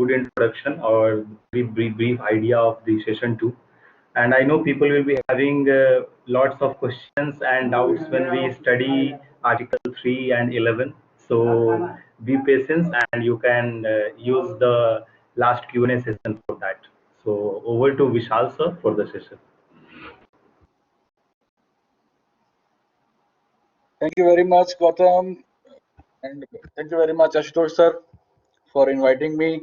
good introduction or brief idea of the session 2. And I know people will be having lots of questions and doubts when we study Article 3 and 11. So be patient and you can use the last Q&A session for that. So over to Vishal sir for the session. Thank you very much, Gautam, and thank you very much, Ashutosh sir, for inviting me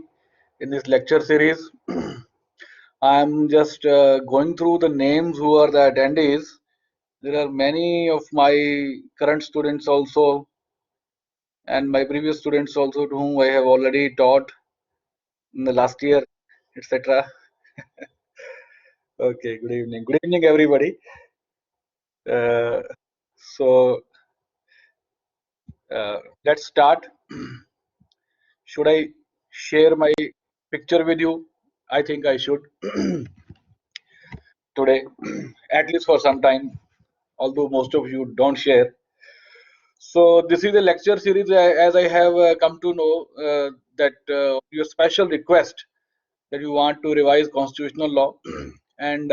in this lecture series. I'm just going through the names who are the attendees. There are many of my current students also, and my previous students also, to whom I have already taught in the last year, etc. Okay, good evening. Good evening, everybody. So let's start. Should I share my picture with you? I think I should today, at least for some time, although most of you don't share. So this is a lecture series, as I have come to know that your special request that you want to revise constitutional law and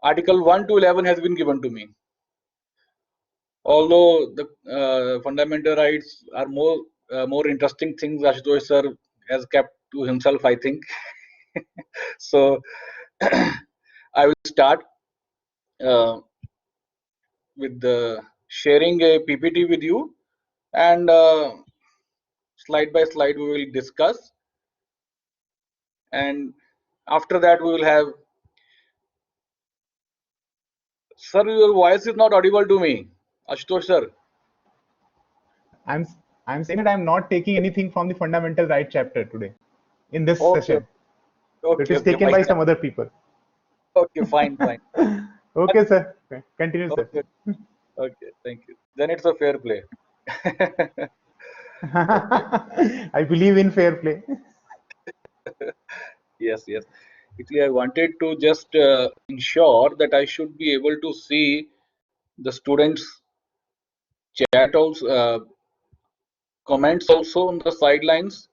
Article 1 to 11 has been given to me. Although the fundamental rights are more interesting things, Ashutosh sir has kept to himself, I think. So I will start with sharing a PPT with you, and slide by slide we will discuss, and after that we will have. Sir, your voice is not audible to me, Ashutosh sir. I'm saying that I'm not taking anything from the fundamental right chapter today in this session. Okay, it is taken by some other people. Okay, fine. Okay, sir. Continue, sir. Okay, thank you. Then it's a fair play. I believe in fair play. Yes. Actually, I wanted to just ensure that I should be able to see the students' chat also, comments also on the sidelines,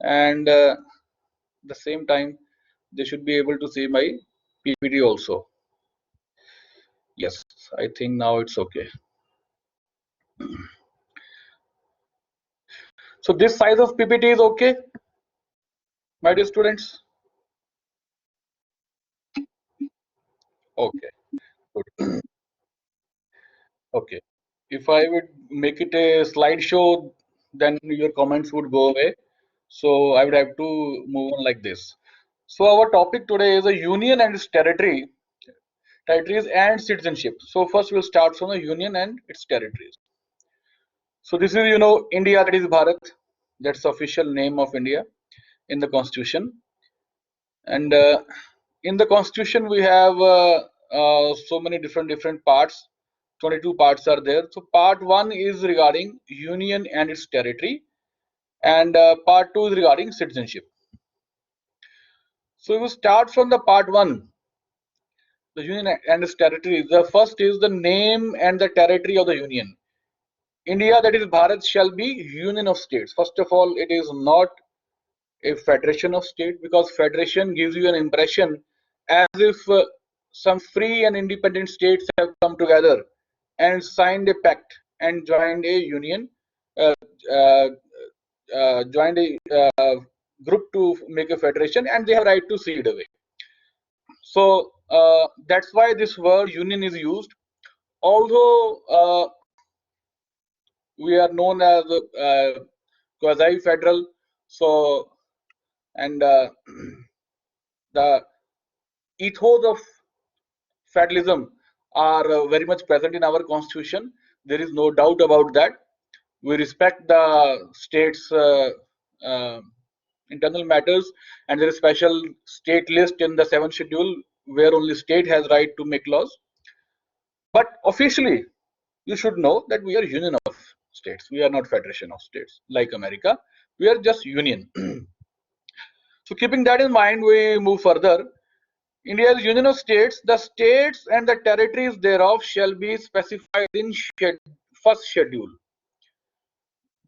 and the same time they should be able to see my PPT also. Yes, I think now it's okay. So this size of PPT is okay, my dear students? Okay, good. Okay, if I would make it a slideshow, then your comments would go away. So I would have to move on like this. So our topic today is a union and its territories and citizenship. So first we'll start from the union and its territories. So this is, India, that is Bharat. That's the official name of India in the constitution. And in the constitution we have so many different parts. 22 parts are there. So part 1 is regarding union and its territory, and part 2 is regarding citizenship. So we will start from the part 1, the union and its territory. The first is the name and the territory of the union. India, that is Bharat, shall be union of states. First of all, it is not a federation of states, because federation gives you an impression as if some free and independent states have come together and signed a pact and joined a union, joined a group to make a federation, and they have right to seal it away. So that's why this word union is used. Although we are known as quasi-federal, so, and the ethos of federalism are very much present in our constitution. There is no doubt about that. We respect the states' internal matters, and there is a special state list in the 7th schedule where only state has right to make laws. But officially, you should know that we are union of states. We are not federation of states like America. We are just union. So keeping that in mind, we move further. India's union of states, the states and the territories thereof shall be specified in first schedule.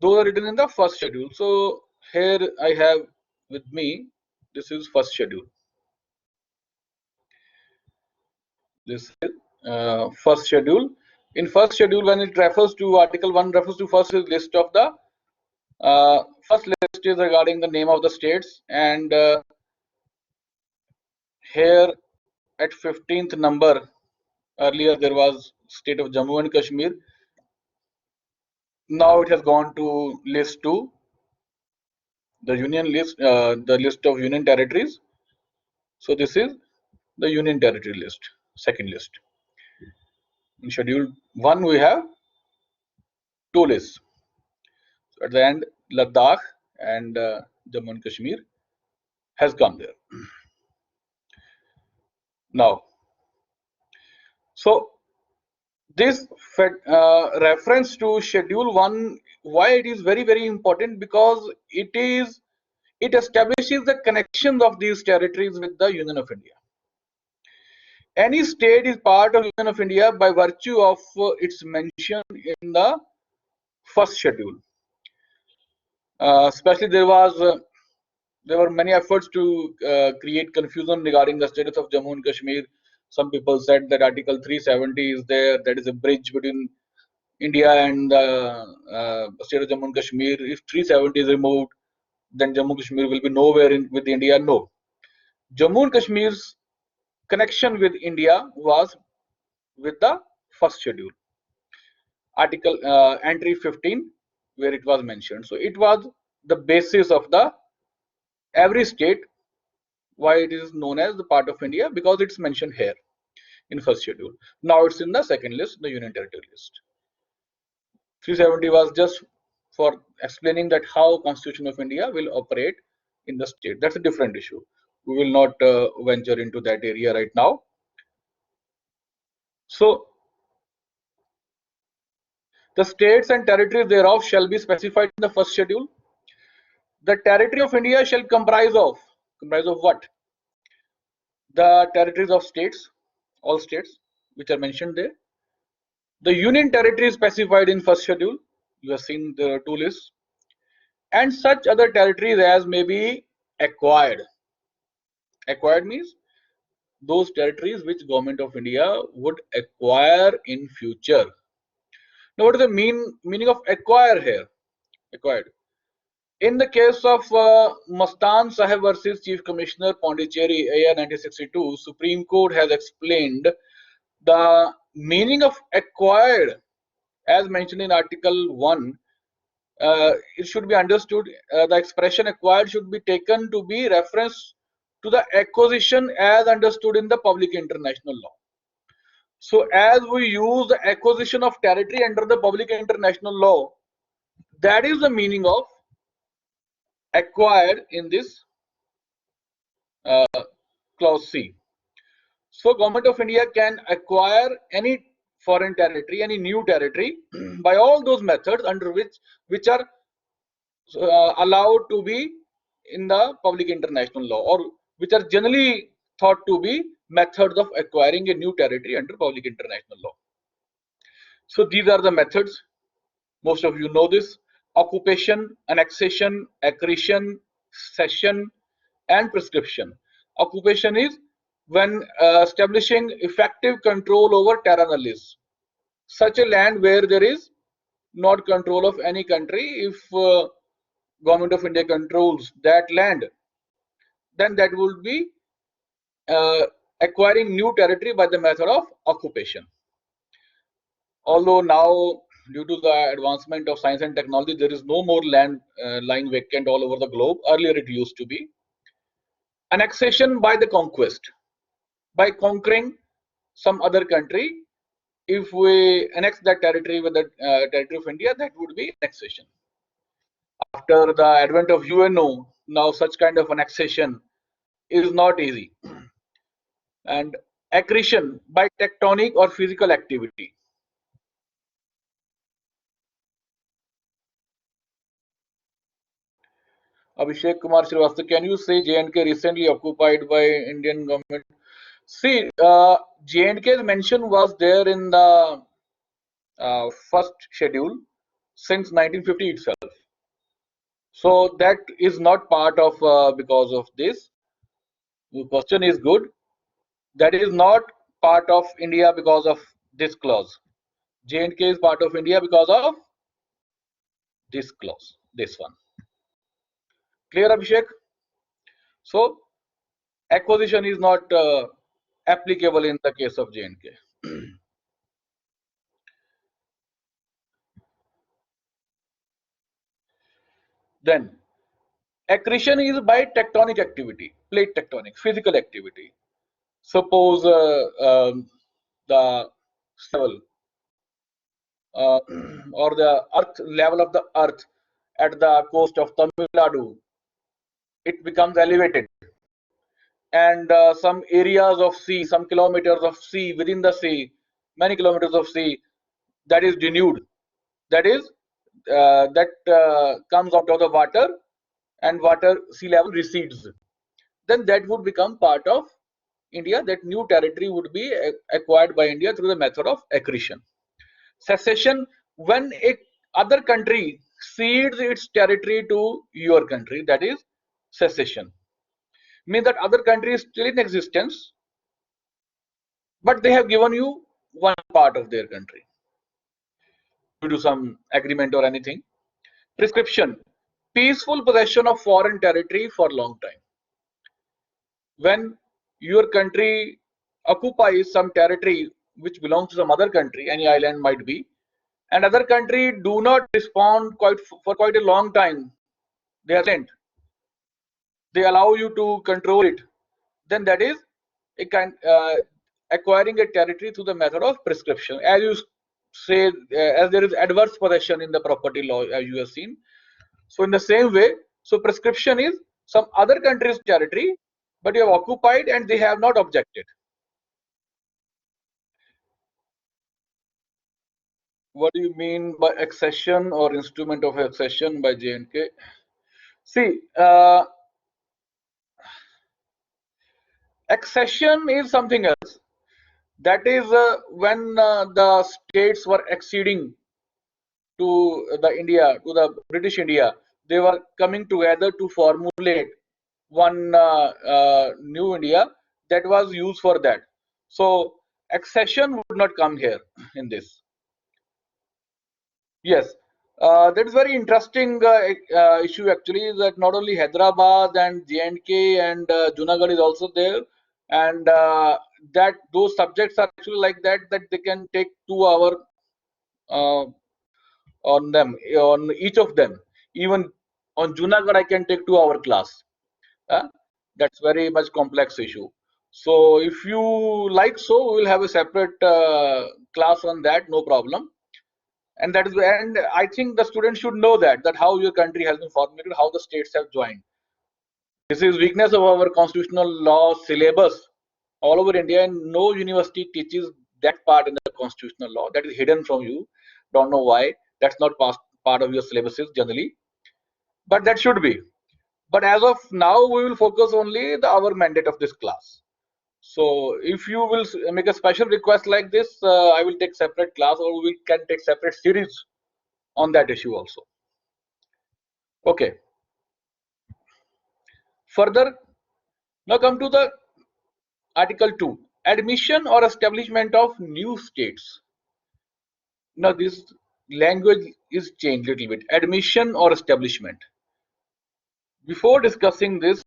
Those are written in the first schedule. So here I have with me, this is first schedule. This is first schedule. In first schedule, when it refers to Article 1, refers to first list of the first list is regarding the name of the states, and here at 15th number, earlier there was state of Jammu and Kashmir. Now it has gone to list 2, the union list, the list of union territories. So this is the union territory list, second list. In schedule 1 we have 2 lists. So at the end, Ladakh and Jammu and Kashmir has come there. Now, so this reference to schedule 1, why it is very, very important, because it establishes the connections of these territories with the Union of India. Any state is part of Union of India by virtue of its mention in the first schedule. Especially there were many efforts to create confusion regarding the status of Jammu and Kashmir. Some people said that Article 370 is there, that is a bridge between India and the state of Jammu and Kashmir. If 370 is removed, then Jammu and Kashmir will be nowhere with India. No. Jammu and Kashmir's connection with India was with the first schedule. Article entry 15, where it was mentioned. So it was the basis of the every state, why it is known as the part of India, because it's mentioned here in first schedule. Now it's in the second list, the union territory list. 370 was just for explaining that how Constitution of India will operate in the state. That's a different issue. We will not venture into that area right now. So the states and territories thereof shall be specified in the first schedule. The territory of India shall comprise of what? The territories of states, all states which are mentioned there. The union territory is specified in first schedule. You have seen the 2 lists. And such other territories as may be acquired. Acquired means those territories which Government of India would acquire in future. Now, what is the meaning of acquire here? Acquired. In the case of Mastan Sahib versus Chief Commissioner Pondicherry, AR 1962, Supreme Court has explained the meaning of acquired as mentioned in Article 1. It should be understood, the expression acquired should be taken to be reference to the acquisition as understood in the public international law. So as we use the acquisition of territory under the public international law, that is the meaning of acquired in this clause C. So Government of India can acquire any foreign territory, any new territory by all those methods under which are allowed to be in the public international law, or which are generally thought to be methods of acquiring a new territory under public international law. So these are the methods. Most of you know this: occupation, annexation, accretion, cession, and prescription. Occupation is when establishing effective control over terra nullis, such a land where there is not control of any country. If Government of India controls that land, then that would be acquiring new territory by the method of occupation. Although now, due to the advancement of science and technology, there is no more land lying vacant all over the globe. Earlier it used to be. Annexation by the conquest, by conquering some other country. If we annex that territory with the territory of India, that would be annexation. After the advent of UNO, now such kind of annexation is not easy. And accretion by tectonic or physical activity. Abhishek Kumar Srivastava, can you say J&K recently occupied by Indian government? See, J&K's mention was there in the first schedule since 1950 itself. So that is not part of because of this. The question is good. That is not part of India because of this clause. J&K is part of India because of this clause, this one. Clear, Abhishek? So acquisition is not applicable in the case of J&K. Then accretion is by tectonic activity, plate tectonics, physical activity. Suppose the level or the earth level of the earth at the coast of Tamil Nadu, it becomes elevated, and some areas of sea, some kilometers of sea within the sea, many kilometers of sea, that is denuded. That is comes out of the water, and water sea level recedes. Then that would become part of India. That new territory would be acquired by India through the method of accretion. Cessation, when a other country cedes its territory to your country, that is cessation. Means that other country is still in existence, but they have given you one part of their country due to some agreement or anything. Prescription, peaceful possession of foreign territory for long time. When your country occupies some territory which belongs to some other country, any island might be, and other country do not respond for quite a long time, they are silent, they allow you to control it, then that is a kind acquiring a territory through the method of prescription. As you say, as there is adverse possession in the property law, as you have seen. So in the same way, so prescription is some other country's territory, but you have occupied and they have not objected. What do you mean by accession or instrument of accession by J&K? See, accession is something else. That is when the states were acceding to the India, to the British India, they were coming together to formulate one new India that was used for that. So accession would not come here in this. Yes, that is very interesting issue actually, that not only Hyderabad and J&K and Junagadh is also there, and that those subjects are actually like that they can take 2 hours on them, on each of them. Even on Junagadh I can take 2 hour class. That's very much complex issue. So if you like, so we will have a separate class on that, no problem. And that is, and I think the students should know that how your country has been formulated, how the states have joined. This is weakness of our constitutional law syllabus all over India, and no university teaches that part in the constitutional law. That is hidden from you. Don't know why. That's not part of your syllabuses generally, but that should be. But as of now, we will focus only our mandate of this class. So if you will make a special request like this, I will take separate class, or we can take separate series on that issue also. Okay. Further, now come to the Article 2, admission or establishment of new states. Now this language is changed a little bit, admission or establishment. Before discussing this,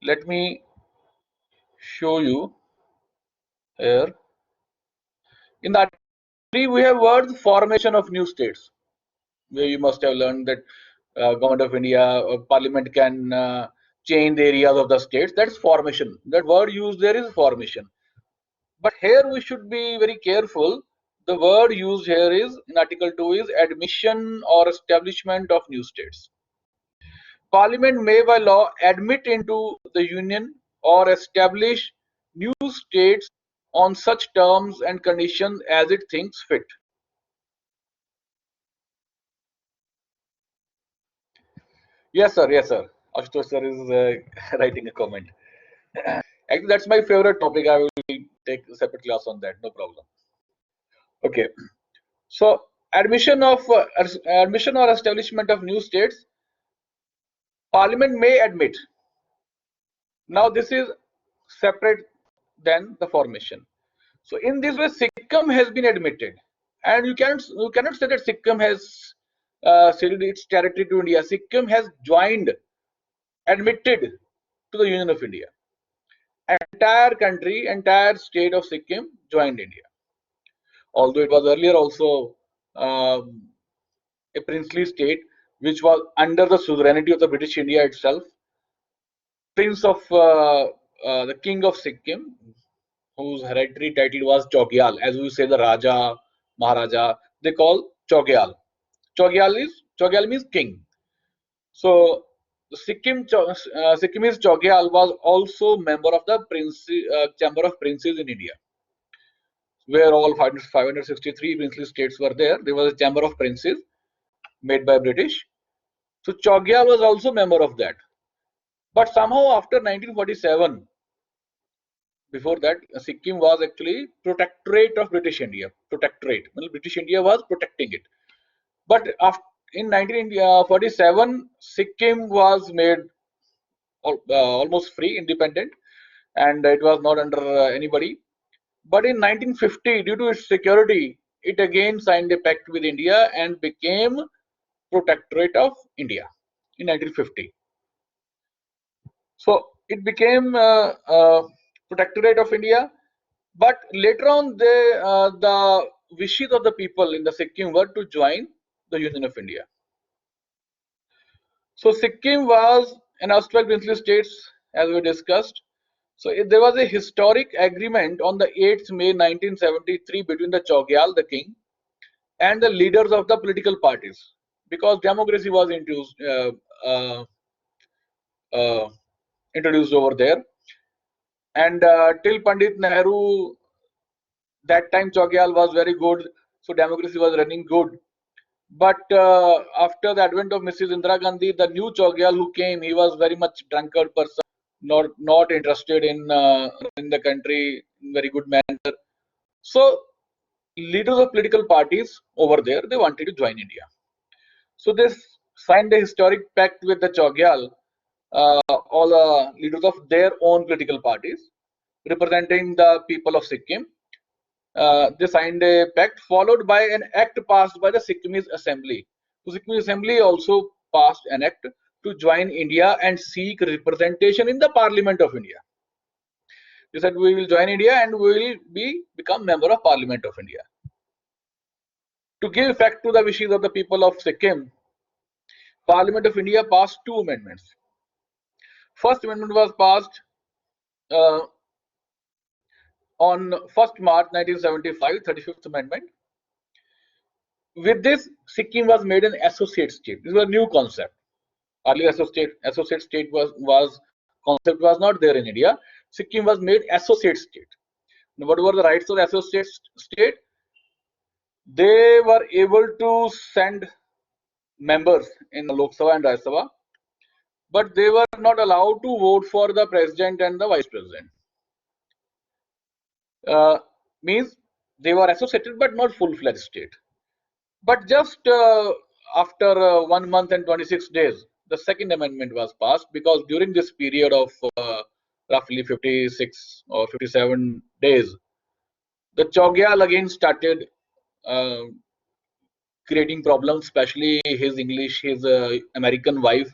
let me show you here. In the Article 3, we have words formation of new states, where you must have learned that Government of India, Parliament can change the areas of the states. That's formation. That word used there is formation. But here we should be very careful. The word used here is in Article 2 is admission or establishment of new states. Parliament may by law admit into the Union or establish new states on such terms and conditions as it thinks fit. Yes, sir. Yes, sir. Ashutosh sir is writing a comment. Actually, that's my favorite topic. I will take a separate class on that. No problem. Okay. So admission or establishment of new states, Parliament may admit. Now this is separate than the formation. So in this way, Sikkim has been admitted, and you cannot say that Sikkim has ceded its territory to India. Sikkim has joined, admitted to the Union of India. Entire country, entire state of Sikkim joined India. Although it was earlier also um, a princely state, which was under the sovereignty of the British India itself. Prince of the King of Sikkim, whose hereditary title was Chogyal, as we say the Raja, Maharaja, they call Chogyal. Chogyal means king. So Sikkimese Chogyal was also member of the Chamber of Princes in India, where all 563 princely states were there. There was a Chamber of Princes made by British. So Chogyal was also member of that. But somehow after 1947, before that, Sikkim was actually protectorate of British India. Protectorate. Well, British India was protecting it. But after, in 1947, Sikkim was made almost free, independent, and it was not under anybody. But in 1950, due to its security, it again signed a pact with India and became protectorate of India in 1950. So it became protectorate of India. But later on, the wishes of the people in the Sikkim were to join the Union of India. So Sikkim was an erstwhile princely states, as we discussed. So there was a historic agreement on the 8th May 1973 between the Chogyal, the king, and the leaders of the political parties, because democracy was uh, uh, introduced over there. And till Pandit Nehru, that time Chogyal was very good, so democracy was running good. But after the advent of Mrs. Indira Gandhi, the new Chogyal who came, he was very much drunkard person, not interested in the country in very good manner. So leaders of political parties over there, they wanted to join India. So they signed a historic pact with the Chogyal, all leaders of their own political parties, representing the people of Sikkim. They signed a pact followed by an act passed by the Sikkimese Assembly. The Sikkimese Assembly also passed an act to join India and seek representation in the Parliament of India. They said we will join India and we will become member of Parliament of India. To give effect to the wishes of the people of Sikkim, Parliament of India passed two amendments. First amendment was passed uh, on 1st March 1975, 35th Amendment. With this, Sikkim was made an associate state. This was a new concept. Earlier associate state was concept was not there in India. Sikkim was made associate state. Now, what were the rights of the associate state? They were able to send members in the Lok Sabha and Rajya Sabha, but they were not allowed to vote for the president and the vice president. Means they were associated but not full-fledged state. But just after 1 month and 26 days, the second amendment was passed, because during this period of roughly 56 or 57 days, the Chogyal again started uh, creating problems, especially his American wife.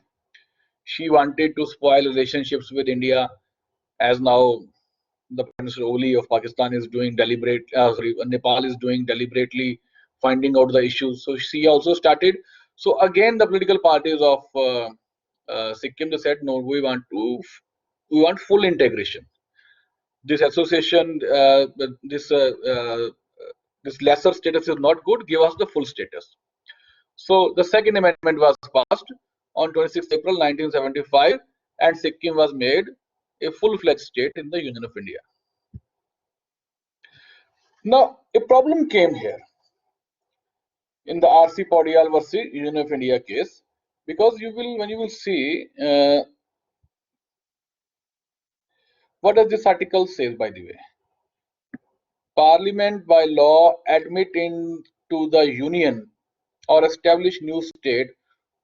She wanted to spoil relationships with India, as now the Prime Minister Oli of Pakistan is doing Nepal is doing deliberately, finding out the issues. So she also started. So again, the political parties of Sikkim, they said, no, we want full integration. This association, this lesser status is not good. Give us the full status. So the second amendment was passed on 26th April 1975, and Sikkim was made a full-fledged state in the Union of India. Now, a problem came here in the R.C. Paudyal versus Union of India case, because when you will see, what does this article say, by the way? Parliament by law admit into the union or establish new state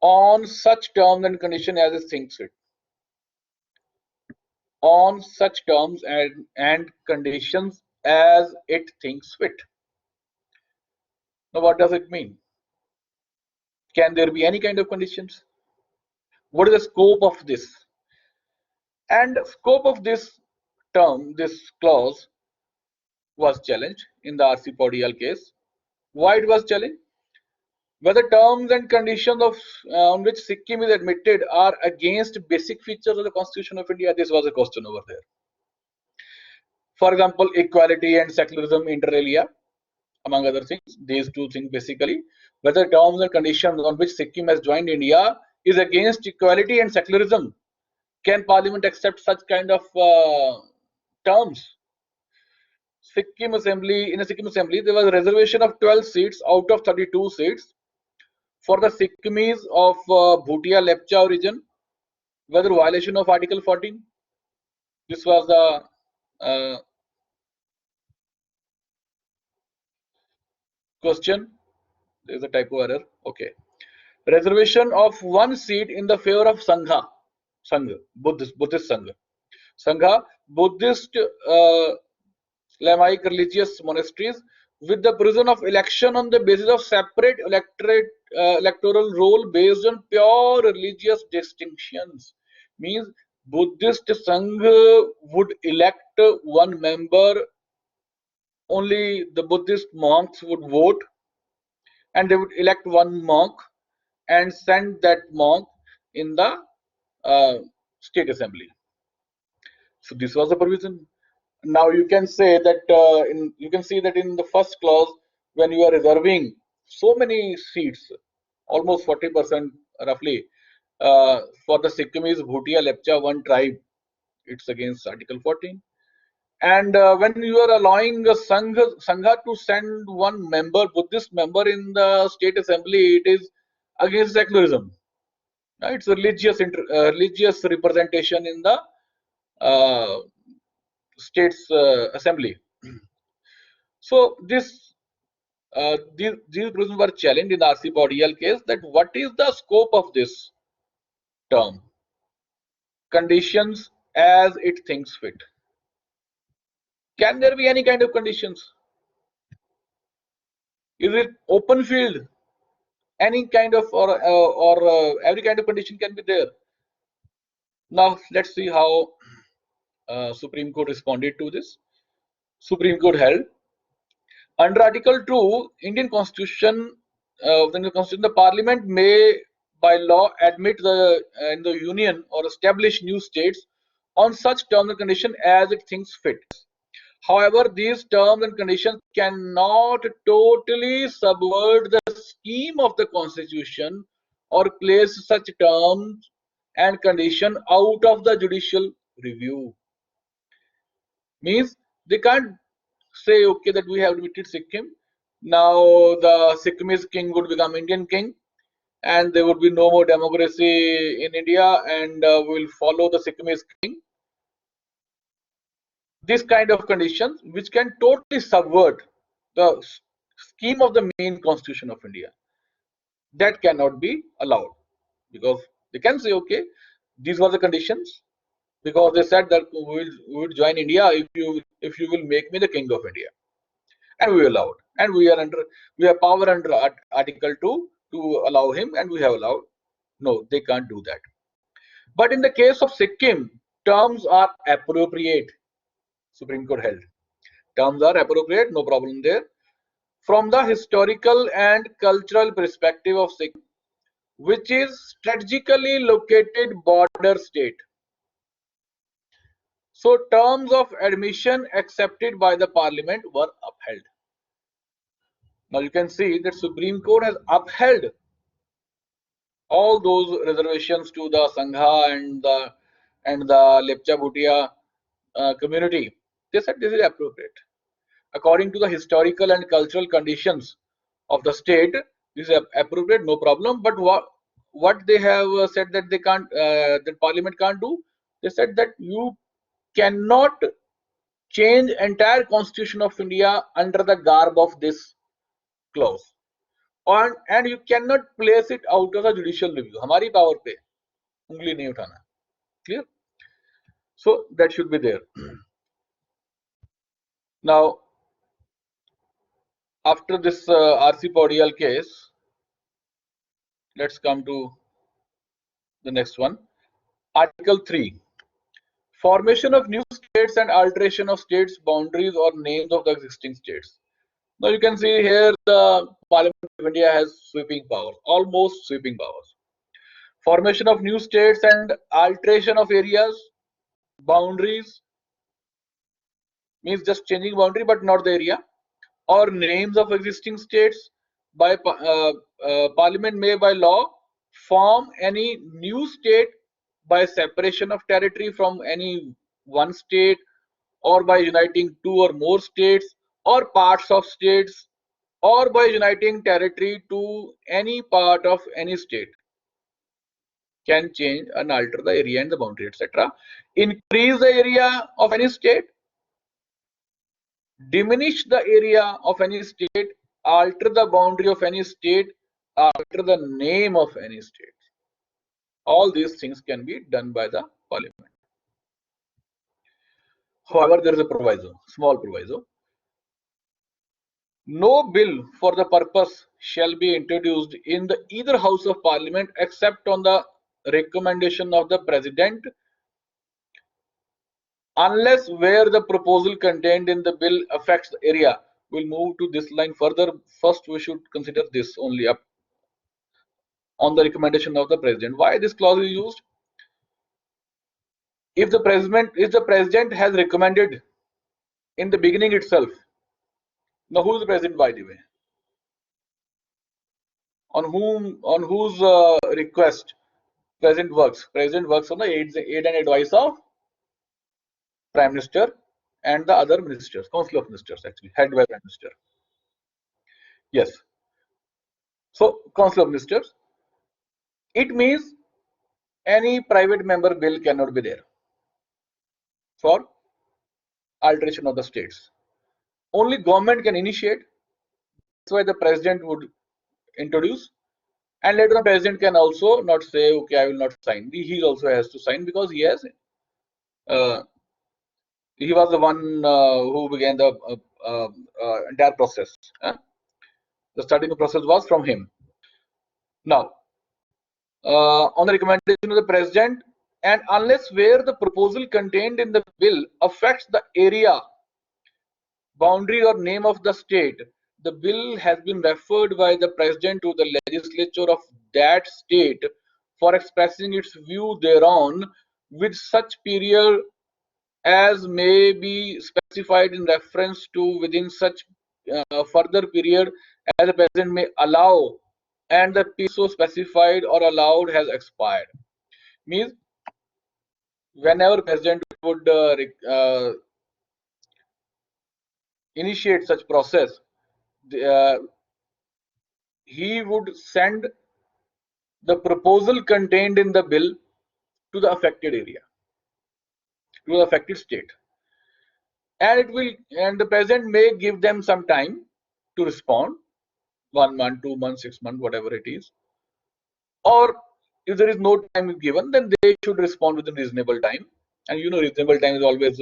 on such terms and conditions as it thinks fit. On such terms and conditions as it thinks fit. Now, what does it mean? Can there be any kind of conditions? What is the scope of this? And scope of this term, this clause, was challenged in the R.C. Paudyal case. Why it was challenged? Whether terms and conditions of on which Sikkim is admitted are against basic features of the Constitution of India. This was a question over there. For example, equality and secularism inter alia, among other things. These two things basically. Whether terms and conditions on which Sikkim has joined India is against equality and secularism. Can Parliament accept such kind of terms? Sikkim Assembly, in a Sikkim Assembly, there was a reservation of 12 seats out of 32 seats for the Sikkimis of Bhutia Lepcha origin, whether violation of Article 14. This was the question. There is a typo error. Okay. Reservation of 1 seat in the favor of Sangha, Buddhist Sangha. Sangha, Buddhist Lamaic religious monasteries, with the provision of election on the basis of separate electoral roll based on pure religious distinctions. Means Buddhist Sangha would elect one member, only the Buddhist monks would vote, and they would elect one monk and send that monk in the state assembly. So this was the provision. Now you can say that you can see that in the first clause, when you are reserving so many seats, almost 40% roughly, for the Sikkimis Bhutia Lepcha one tribe, it's against Article 14. And when you are allowing a Sangha to send one member, Buddhist member in the state assembly, it is against secularism. It's religious representation in the state's assembly. So these provisions were challenged in the R.C. Paudyal case, that what is the scope of this term? Conditions as it thinks fit. Can there be any kind of conditions? Is it open field? Any kind of or every kind of condition can be there. Now let's see how Supreme Court responded to this. Supreme Court held, under Article 2, Indian Constitution, the Parliament may by law admit in the Union or establish new states on such terms and conditions as it thinks fit. However, these terms and conditions cannot totally subvert the scheme of the Constitution or place such terms and conditions out of the judicial review. Means they can't say, okay, that we have admitted Sikkim. Now the Sikkimese king would become Indian king, and there would be no more democracy in India, and we will follow the Sikkimese king. This kind of conditions which can totally subvert the scheme of the main constitution of India, that cannot be allowed, because they can say, okay, these were the conditions, because they said that we will join India if you will make me the king of India, and we allowed, and we have power under Article 2 to allow him, and we have allowed. No, they can't do that. But in the case of Sikkim, terms are appropriate. Supreme Court held. Terms are appropriate, no problem there. From the historical and cultural perspective of Sikkim, which is strategically located border state. So terms of admission accepted by the Parliament were upheld. Now you can see that Supreme Court has upheld all those reservations to the Sangha and the Lepcha Bhutia community. They said this is appropriate. According to the historical and cultural conditions of the state, this is appropriate, no problem. But what they have said that they can't, that Parliament can't do, they said that you cannot change entire constitution of India under the garb of this clause. And you cannot place it out of a judicial review. हमारी power पे उंगली नहीं उठाना. Clear? So that should be there. Now, after this RC Paudial case, let's come to the next one. Article 3. Formation of new states and alteration of states' boundaries or names of the existing states. Now you can see here the Parliament of India has sweeping powers, almost sweeping powers. Formation of new states and alteration of areas, boundaries, means just changing boundary but not the area, or names of existing states. By Parliament may by law form any new state by separation of territory from any one state, or by uniting two or more states or parts of states, or by uniting territory to any part of any state. Can change and alter the area and the boundary, etc. Increase the area of any state, diminish the area of any state, alter the boundary of any state, alter the name of any state. All these things can be done by the Parliament. However, there is a proviso, small proviso. No bill for the purpose shall be introduced in the either House of Parliament except on the recommendation of the President, unless where the proposal contained in the bill affects the area. We'll move to this line further. First, we should consider this only up on the recommendation of the President. Why this clause is used? If the President has recommended in the beginning itself. Now, who is the President, by the way? On whose request President works? President works on the aid and advice of Prime Minister and the other ministers, Council of Ministers, actually, head by Prime Minister. Yes. So, Council of Ministers. It means any private member bill cannot be there for alteration of the states. Only government can initiate. That's why the President would introduce, and later on President can also not say, okay, I will not sign. He also has to sign because he has he was the one who began the entire process. The starting process was from him. Now, on the recommendation of the President, and unless where the proposal contained in the bill affects the area, boundary or name of the state, the bill has been referred by the President to the legislature of that state for expressing its view thereon with such period as may be specified in reference to within such further period as the President may allow, and the period so specified or allowed has expired. Means whenever President would initiate such process, he would send the proposal contained in the bill to the affected area, to the affected state, and the President may give them some time to respond, 1 month, 2 months, 6 months, whatever it is. Or if there is no time given, then they should respond within reasonable time. And you know, reasonable time is always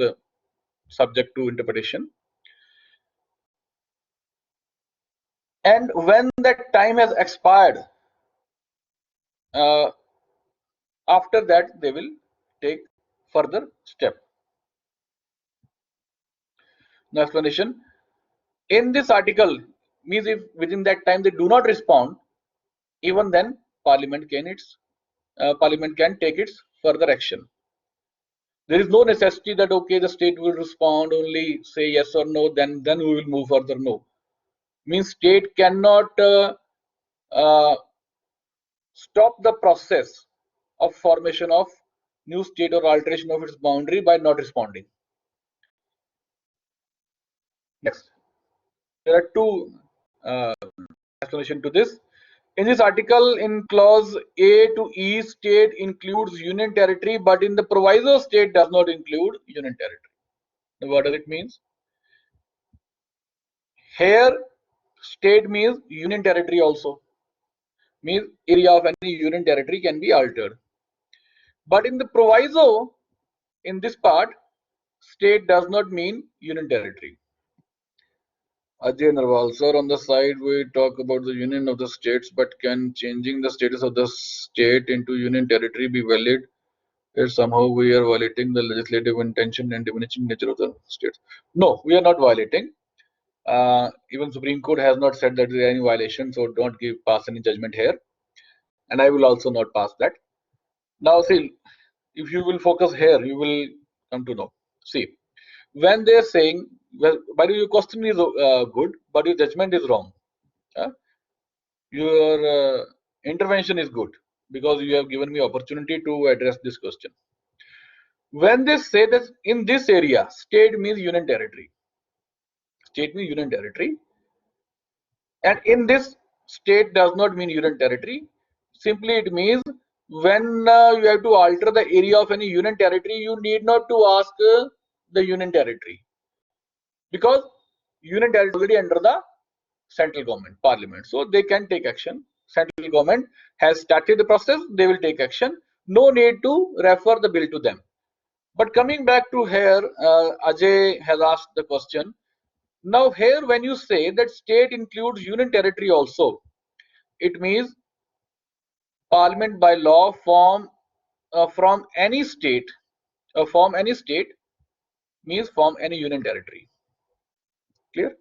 subject to interpretation. And when that time has expired, after that they will take further step. Now, explanation. In this article, means if within that time they do not respond, even then Parliament can take its further action. There is no necessity that okay, the state will respond, only say yes or no, then we will move further. No, means state cannot stop the process of formation of new state or alteration of its boundary by not responding. Next, there are two explanations to this. In this article, in clause A to E, state includes union territory, but in the proviso, state does not include union territory. Now, what does it mean? Here, state means union territory also. Means area of any union territory can be altered. But in the proviso, in this part, state does not mean union territory. Ajay Narwal, sir, on the side we talk about the union of the states, but can changing the status of the state into union territory be valid if somehow we are violating the legislative intention and diminishing nature of the states? No, we are not violating. Even Supreme Court has not said that there is any violation, so don't pass any judgment here. And I will also not pass that. Now, see, if you will focus here, you will come to know. See, when they are saying, well, by the way, your question is good, but your judgment is wrong. Your intervention is good because you have given me opportunity to address this question. When they say that in this area, state means union territory. State means union territory. And in this, state does not mean union territory. Simply it means when you have to alter the area of any union territory, you need not to ask the union territory, because union territory is already under the central government, parliament, so they can take action. Central government has started the process, they will take action. No need to refer the bill to them. But coming back to here, Ajay has asked the question. Now here, when you say that state includes union territory also, it means parliament by law from any state, form any state means form any union territory. Clear?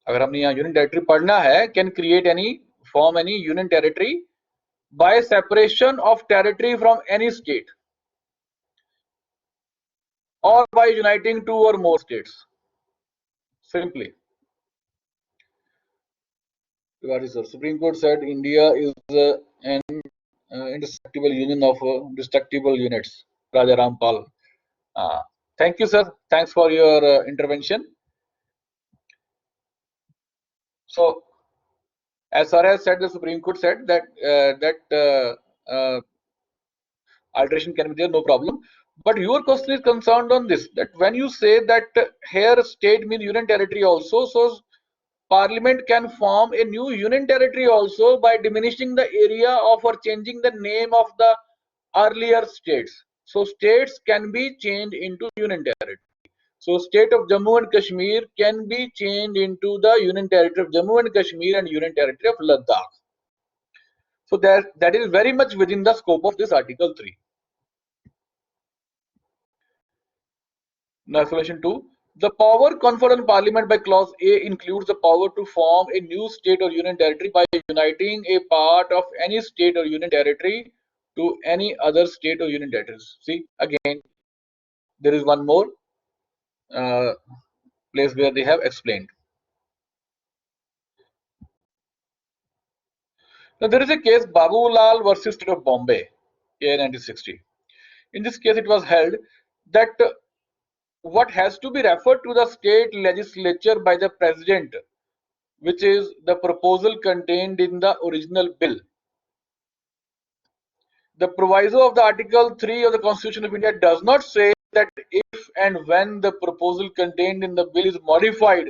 अगर हमने यहाँ union territory पढ़ना है, can create any, form any union territory by separation of territory from any state or by uniting two or more states. Simply. Sir, Supreme Court said India is an indestructible union of destructible units. Raja Rampal. Thank you, sir. Thanks for your intervention. So, as far as said, the Supreme Court said that alteration can be there, no problem. But your question is concerned on this, that when you say that here state means union territory also, so Parliament can form a new union territory also by diminishing the area of or changing the name of the earlier states. So states can be changed into union territory. So state of Jammu and Kashmir can be changed into the union territory of Jammu and Kashmir and union territory of Ladakh. So that is very much within the scope of this Article 3. Now, explanation 2. The power conferred on Parliament by Clause A includes the power to form a new state or union territory by uniting a part of any state or union territory to any other state or union territories. See, again, there is one more place where they have explained. Now, there is a case, Babulal versus State of Bombay, year 1960. In this case, it was held that what has to be referred to the state legislature by the president, which is the proposal contained in the original bill. The proviso of the Article 3 of the Constitution of India does not say that if and when the proposal contained in the bill is modified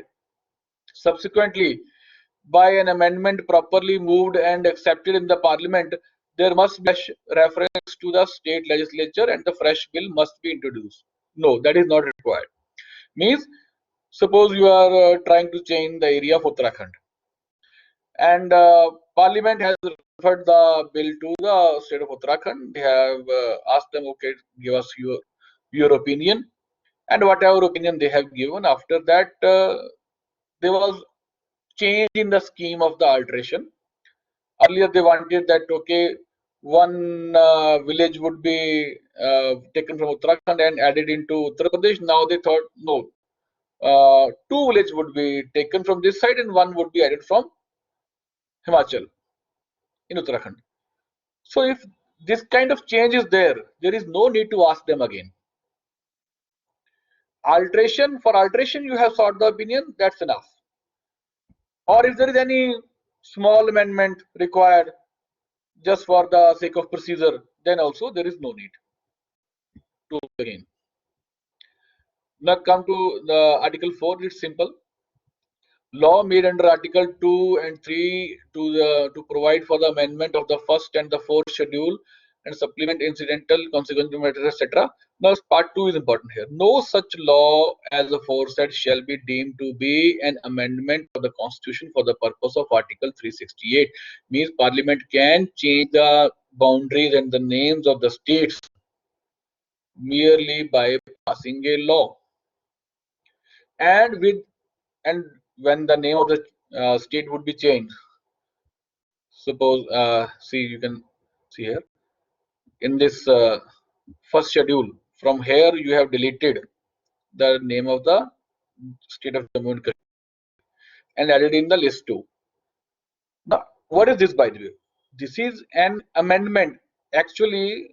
subsequently by an amendment properly moved and accepted in the Parliament, there must be a reference to the state legislature and the fresh bill must be introduced. No, that is not required. Means, suppose you are trying to change the area of Uttarakhand, and Parliament has referred the bill to the state of Uttarakhand. They have asked them, okay, give us your opinion, and whatever opinion they have given, after that there was change in the scheme of the alteration. Earlier they wanted that, okay, one village would be taken from Uttarakhand and added into Uttar Pradesh. Now they thought, no, two villages would be taken from this side and one would be added from Himachal in Uttarakhand. So if this kind of change is there, there is no need to ask them again. For alteration, you have sought the opinion, that's enough. Or if there is any small amendment required just for the sake of procedure, then also there is no need to again. Now come to the Article 4. It's simple. Law made under Article 2 and 3 to provide for the amendment of the first and the fourth schedule and supplement incidental consequential matters, etc. Now, part 2 is important here. No such law as aforesaid shall be deemed to be an amendment of the Constitution for the purpose of Article 368. Means Parliament can change the boundaries and the names of the states merely by passing a law, and when the name of the state would be changed. Suppose, see, you can see here in this first schedule, from here you have deleted the name of the state of Jammu and Kashmir and added in the list 2. Now, what is this, by the way? This is an amendment. Actually,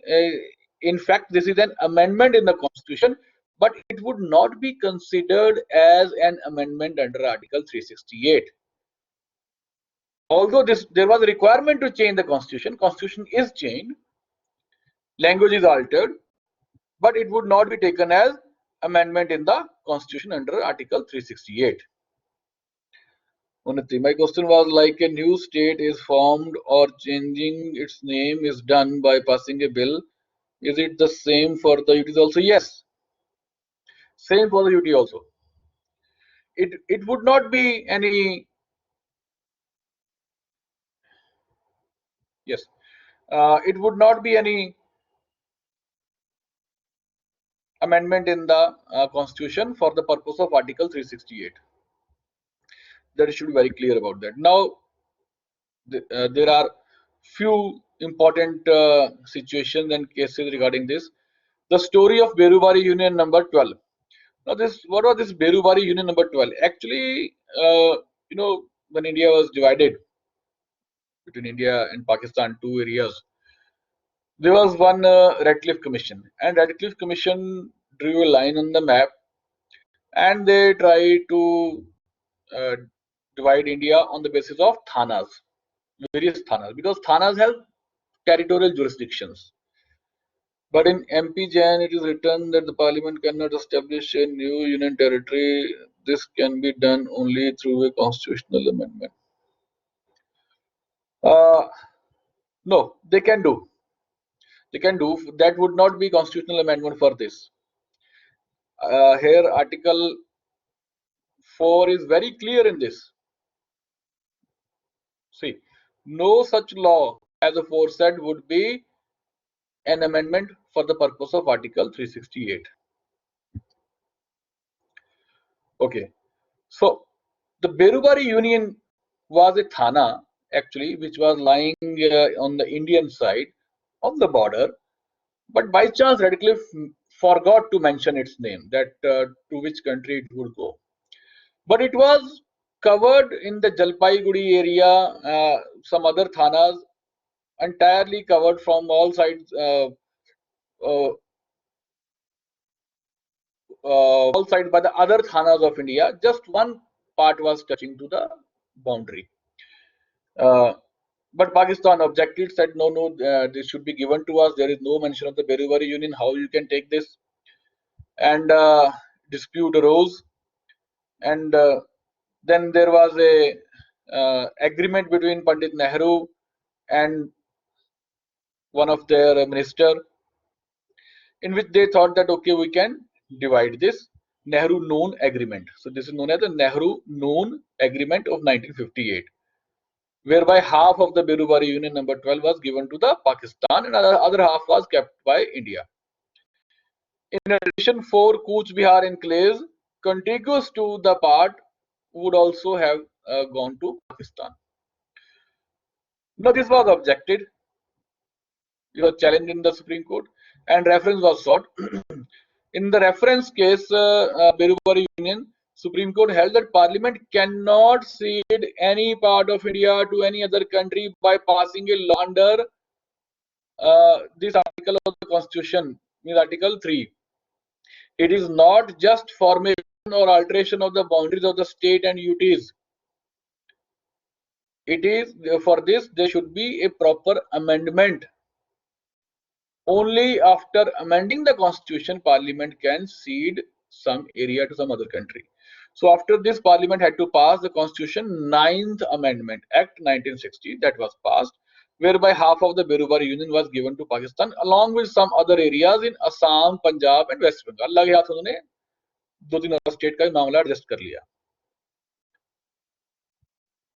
in fact, this is an amendment in the Constitution, but it would not be considered as an amendment under Article 368. Although there was a requirement to change the Constitution is changed, language is altered, but it would not be taken as amendment in the Constitution under Article 368. Unnati, my question was, like a new state is formed or changing its name is done by passing a bill. Is it the same for the UTs also? Yes. Same for the UT also. It would not be any, yes, it would not be any amendment in the Constitution for the purpose of Article 368. That should be very clear about that. Now, there are few important situations and cases regarding this. The story of Berubari Union number 12. Now, what was this Berubari Union number 12? Actually, when India was divided between India and Pakistan, two areas, there was one Radcliffe Commission, and Radcliffe Commission drew a line on the map, and they tried to divide India on the basis of thanas, various thanas, because thanas have territorial jurisdictions. But in MP Jan, it is written that the Parliament cannot establish a new union territory. This can be done only through a constitutional amendment. No, they can do. They can do. That would not be constitutional amendment for this. Here, Article 4 is very clear in this. See, no such law as aforesaid would be an amendment for the purpose of Article 368. Okay, so the Berubari Union was a thana actually, which was lying on the Indian side of the border, but by chance Radcliffe forgot to mention its name, that to which country it would go. But it was covered in the Jalpaiguri area, some other thanas, entirely covered from all sides. All sides by the other thanas of India. Just one part was touching to the boundary. But Pakistan objected, said no, this should be given to us. There is no mention of the Berubari Union. How you can take this? And dispute arose. And then there was a agreement between Pandit Nehru and one of their minister, in which they thought that okay, we can divide this. Nehru-Noon Agreement. So this is known as the Nehru-Noon Agreement of 1958, whereby half of the Berubari Union number 12 was given to the Pakistan and other half was kept by India. In addition, 4 Cooch Behar enclaves contiguous to the part would also have gone to Pakistan. Now this was objected, it was challenged in the Supreme Court, and reference was sought. In the reference case, Berubari Union, Supreme Court held that Parliament cannot cede any part of India to any other country by passing a law under this article of the Constitution, means Article 3. It is not just formation or alteration of the boundaries of the state and UTs. It is, for this, there should be a proper amendment. Only after amending the Constitution, Parliament can cede some area to some other country. So after this, Parliament had to pass the Constitution 9th Amendment Act 1960 that was passed, whereby half of the Berubari Union was given to Pakistan along with some other areas in Assam, Punjab and West Bengal. अल्लाह के हाथ उन्होंने दो तीन और state का मामला adjust कर लिया.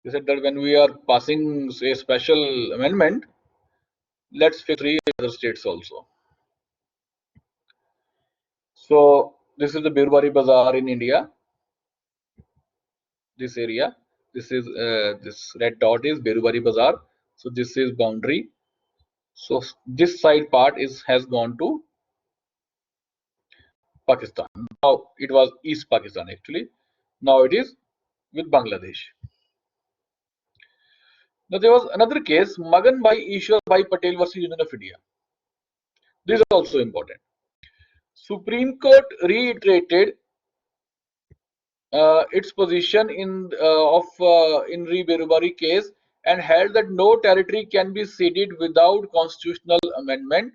They said that when we are passing a special amendment, let's fix 3 other states also. So this is the Birubari Bazaar in India. This area, this is this red dot is Birubari Bazaar. So this is boundary. So this side part has gone to Pakistan. Now it was East Pakistan actually. Now it is with Bangladesh. Now there was another case, Magan Bhai Ishwar Bhai Patel versus Union of India. This is also important. Supreme Court reiterated its position in Re-Berubari case and held that no territory can be ceded without constitutional amendment.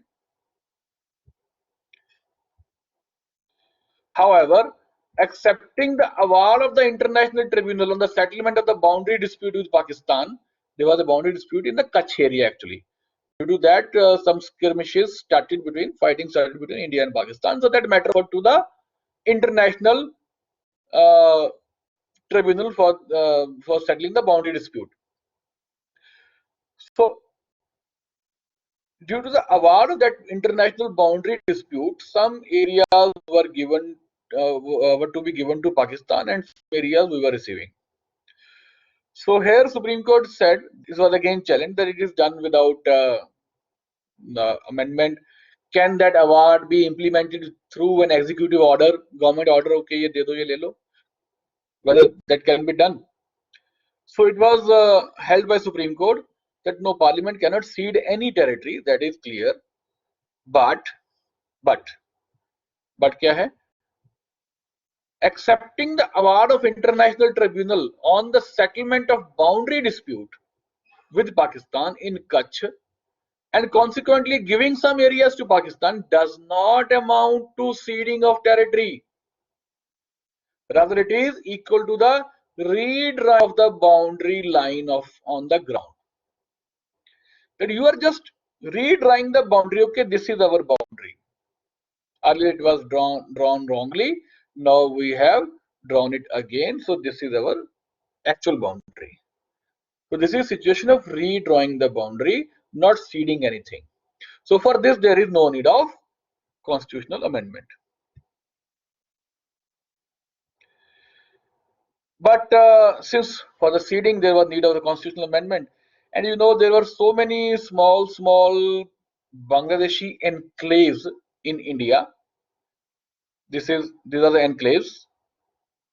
However, accepting the award of the International Tribunal on the settlement of the boundary dispute with Pakistan, there was a boundary dispute in the Kutch area actually. Due to that, some skirmishes fighting started between India and Pakistan. So that matter went to the International Tribunal for settling the boundary dispute. So, due to the award of that international boundary dispute, some areas were given were to be given to Pakistan, and some areas we were receiving. So here, Supreme Court said this was again challenged that it is done without amendment. Can that award be implemented through an executive order, government order? Okay, ye de do, ye le lo. Whether that can be done. So it was held by Supreme Court that no, Parliament cannot cede any territory. That is clear. But क्या है? Accepting the award of International Tribunal on the settlement of boundary dispute with Pakistan in Kutch and consequently giving some areas to Pakistan does not amount to ceding of territory. Rather, it is equal to the redrawing of the boundary line on the ground. That you are just redrawing the boundary. Okay, this is our boundary. Earlier it was drawn wrongly. Now we have drawn it again. So this is our actual boundary. So this is situation of redrawing the boundary, not ceding anything. So for this there is no need of constitutional amendment. But since for the ceding there was need of the constitutional amendment, and you know there were so many small Bangladeshi enclaves in India. These are the enclaves.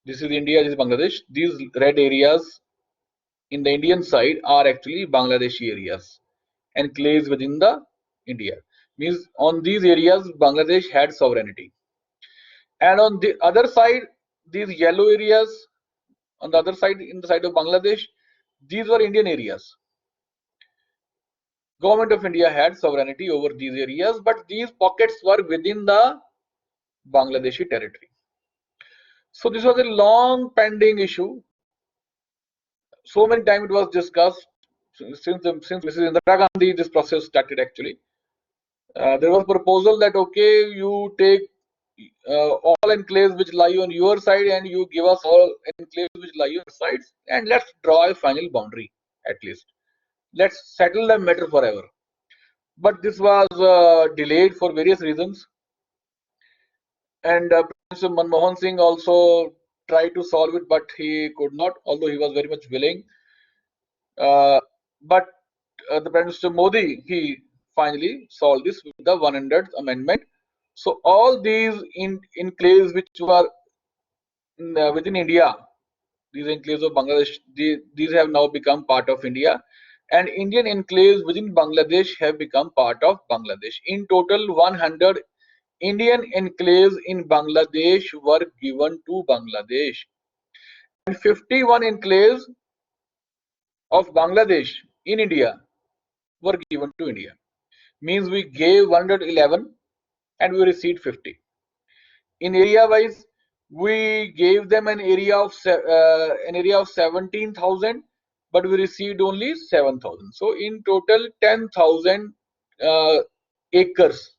This is India, this is Bangladesh. These red areas in the Indian side are actually Bangladeshi areas, enclaves within the India. Means on these areas Bangladesh had sovereignty, and on the other side these yellow areas on the other side, in the side of Bangladesh, these were Indian areas. Government of India had sovereignty over these areas, but these pockets were within the Bangladeshi territory. So this was a long pending issue. So many times it was discussed since Mrs. Indira Gandhi this process started actually. There was proposal that okay, you take all enclaves which lie on your side and you give us all enclaves which lie on your sides, and let's draw a final boundary at least. Let's settle the matter forever. But this was delayed for various reasons, and President Manmohan Singh also tried to solve it, but he could not, although he was very much willing. But the Prime Minister Modi, he finally solved this with the 100th amendment. So all these enclaves which were within India, these enclaves of Bangladesh, these have now become part of India, and Indian enclaves within Bangladesh have become part of Bangladesh. In total, 100 Indian enclaves in Bangladesh were given to Bangladesh, and 51 enclaves of Bangladesh in India were given to India. Means we gave 111 and we received 50. In area wise, we gave them an area of 17,000, but we received only 7,000. So in total, 10,000 acres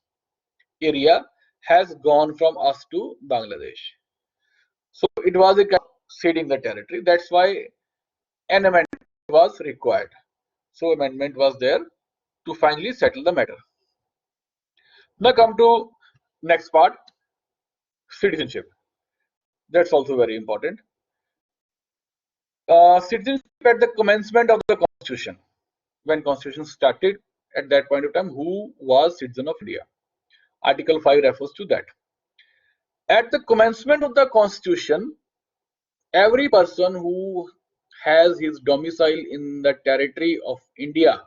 area has gone from us to Bangladesh. So it was a kind of ceding the territory. That's why an amendment was required. So amendment was there to finally settle the matter. Now come to next part, citizenship. That's also very important. Citizenship at the commencement of the constitution. When constitution started, at that point of time, who was citizen of India? Article 5 refers to that. At the commencement of the constitution, every person who has his domicile in the territory of India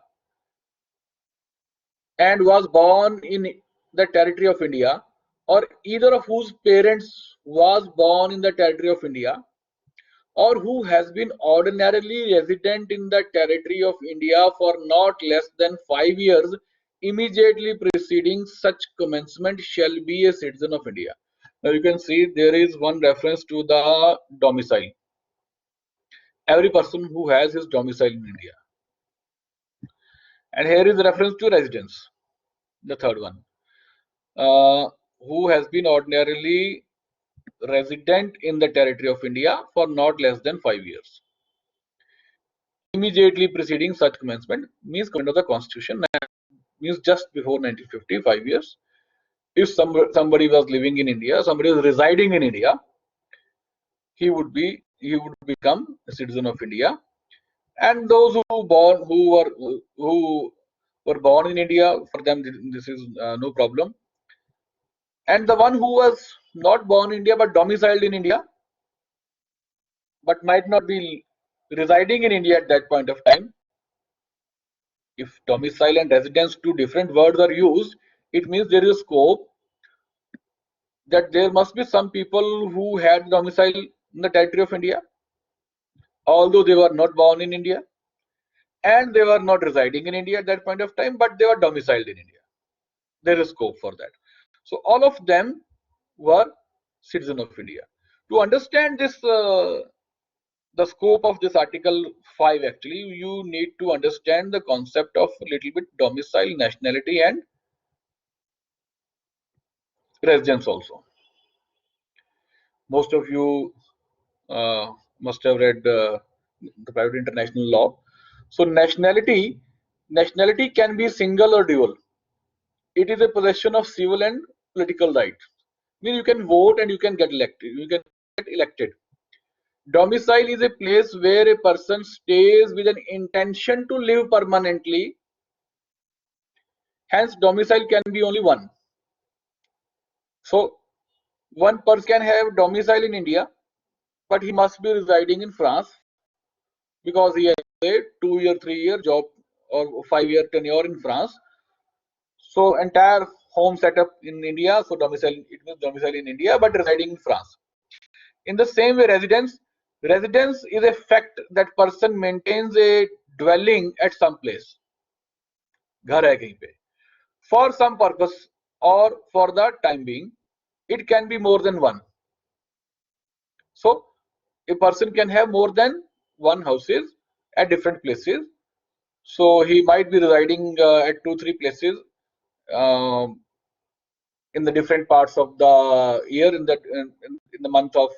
and was born in the territory of India, or either of whose parents was born in the territory of India, or who has been ordinarily resident in the territory of India for not less than 5 years immediately preceding such commencement shall be a citizen of India. Now you can see there is one reference to the domicile. Every person who has his domicile in India. And here is reference to residence, the third one. Who has been ordinarily resident in the territory of India for not less than 5 years. Immediately preceding such commencement means commencement of the constitution, means just before 1950, 5 years. If somebody was living in India, somebody was residing in India, he would become a citizen of India. And those who were born in India, for them this is no problem. And the one who was not born in India but domiciled in India, but might not be residing in India at that point of time. If domicile and residence, two different words are used, it means there is a scope that there must be some people who had domicile in the territory of India, although they were not born in India, and they were not residing in India at that point of time, but they were domiciled in India. There is scope for that. So all of them were citizens of India. To understand this, the scope of this Article 5, actually, you need to understand the concept of a little bit domicile, nationality, and residence also. Most of you must have read the private international law. So nationality can be single or dual. It is a possession of civil and political rights. I mean, you can vote and you can get elected. You can get elected. Domicile is a place where a person stays with an intention to live permanently. Hence, domicile can be only one. So, one person can have domicile in India, but he must be residing in France because he has a 2-year, 3-year job or 5-year tenure in France. So, entire home setup in India, so domicile, it means domicile in India, but residing in France. In the same way, residence is a fact that person maintains a dwelling at some place. घर है कहीं पे. For some purpose or for the time being, it can be more than one. So a person can have more than one houses at different places. So he might be residing at 2-3 places in the different parts of the year. In the month of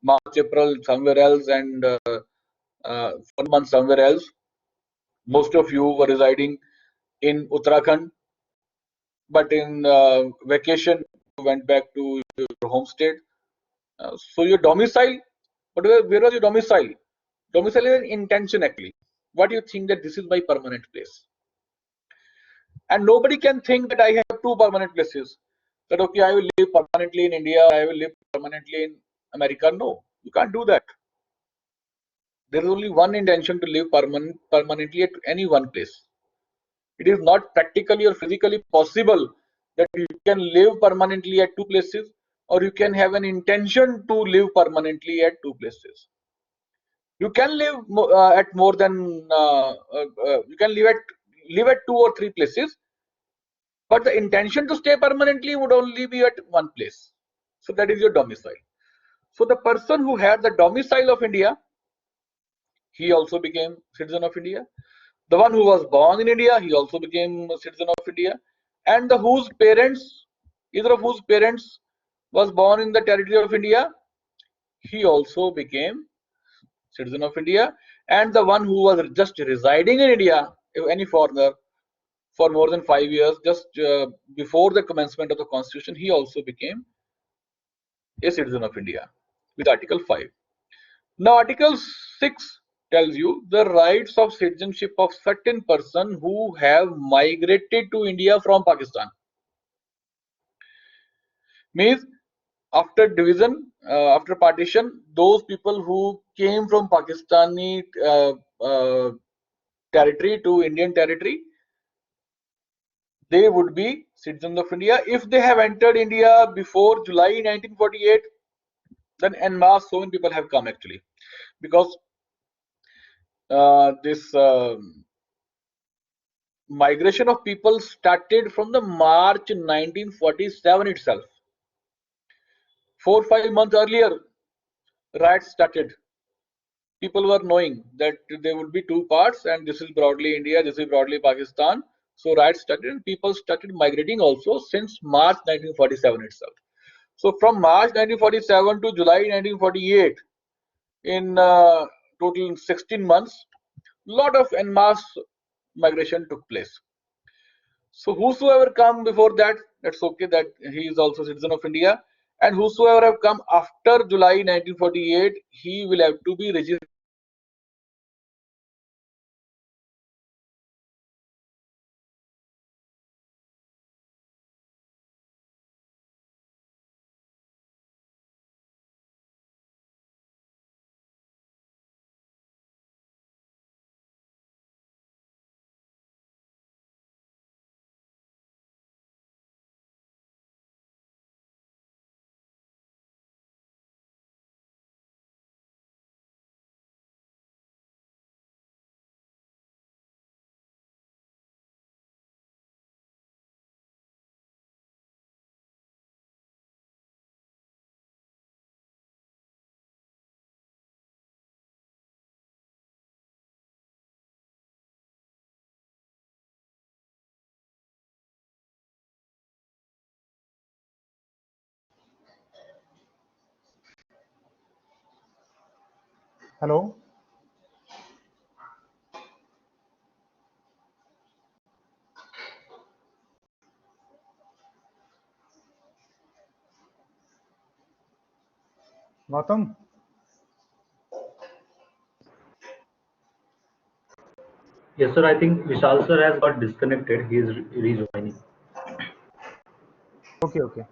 March, April, somewhere else, and 1 month somewhere else. Most of you were residing in Uttarakhand, but in vacation you went back to your home state. So your domicile, where was your domicile? Domicile is an intention actually. What do you think that this is my permanent place? And nobody can think that I have 2 permanent places. That okay, I will live permanently in India, I will live permanently in America. No, you can't do that. There is only one intention to live permanently at any one place. It is not practically or physically possible that you can live permanently at 2 places, or you can have an intention to live permanently at 2 places. You can live at more than you can live at 2 or 3 places, but the intention to stay permanently would only be at one place. So that is your domicile. So the person who had the domicile of India, he also became citizen of India. The one who was born in India, he also became a citizen of India. And the whose parents, either of whose parents was born in the territory of India, he also became citizen of India. And the one who was just residing in India, if any foreigner, for more than 5 years, just before the commencement of the constitution, he also became a citizen of India with Article 5. Now, Article 6 tells you the rights of citizenship of certain person who have migrated to India from Pakistan. Means after division, after partition, those people who came from Pakistani territory to Indian territory, they would be citizens of India. If they have entered India before July 1948, then en masse so many people have come actually, because this migration of people started from the March 1947 itself. 4 or 5 months earlier, riots started. People were knowing that there would be two parts, and this is broadly India, this is broadly Pakistan. So riots started, and people started migrating also since March 1947 itself. So from March 1947 to July 1948, in total 16 months, lot of en masse migration took place. So whosoever come before that, that's okay, that he is also citizen of India. And whosoever have come after July 1948, he will have to be registered Hello. Gautam. Yes, sir. I think Vishal sir has got disconnected. He is rejoining. Okay, okay.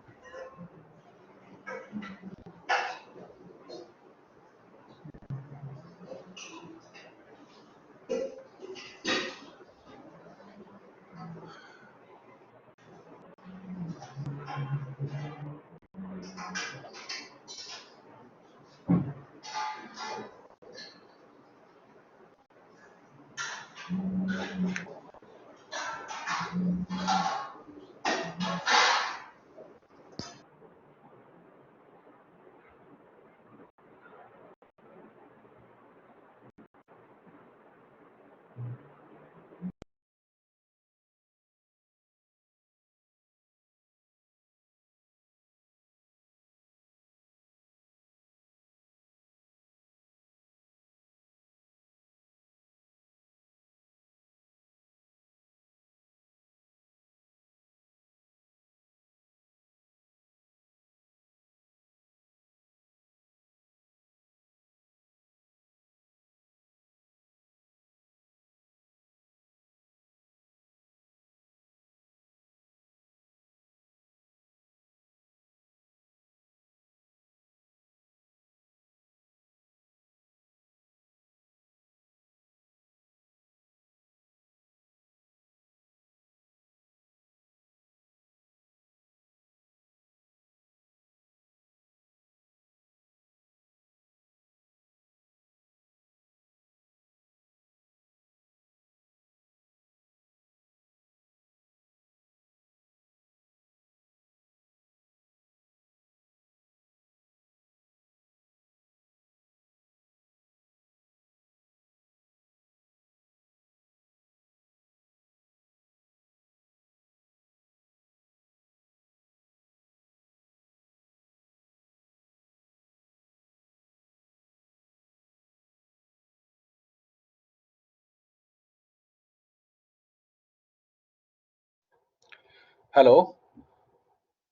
Hello.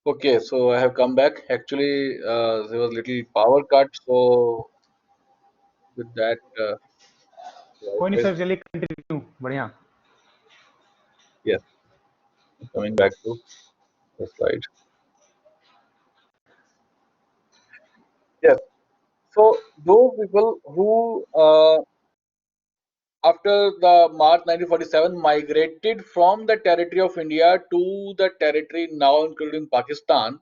Okay, so I have come back. Actually, there was little power cut, so with that, कोई नहीं yes, sir, चलिए continue, बढ़िया. yes, coming back to the slide. Yes. So those people who, after the March 1947, migrated from the territory of India to the territory now including Pakistan,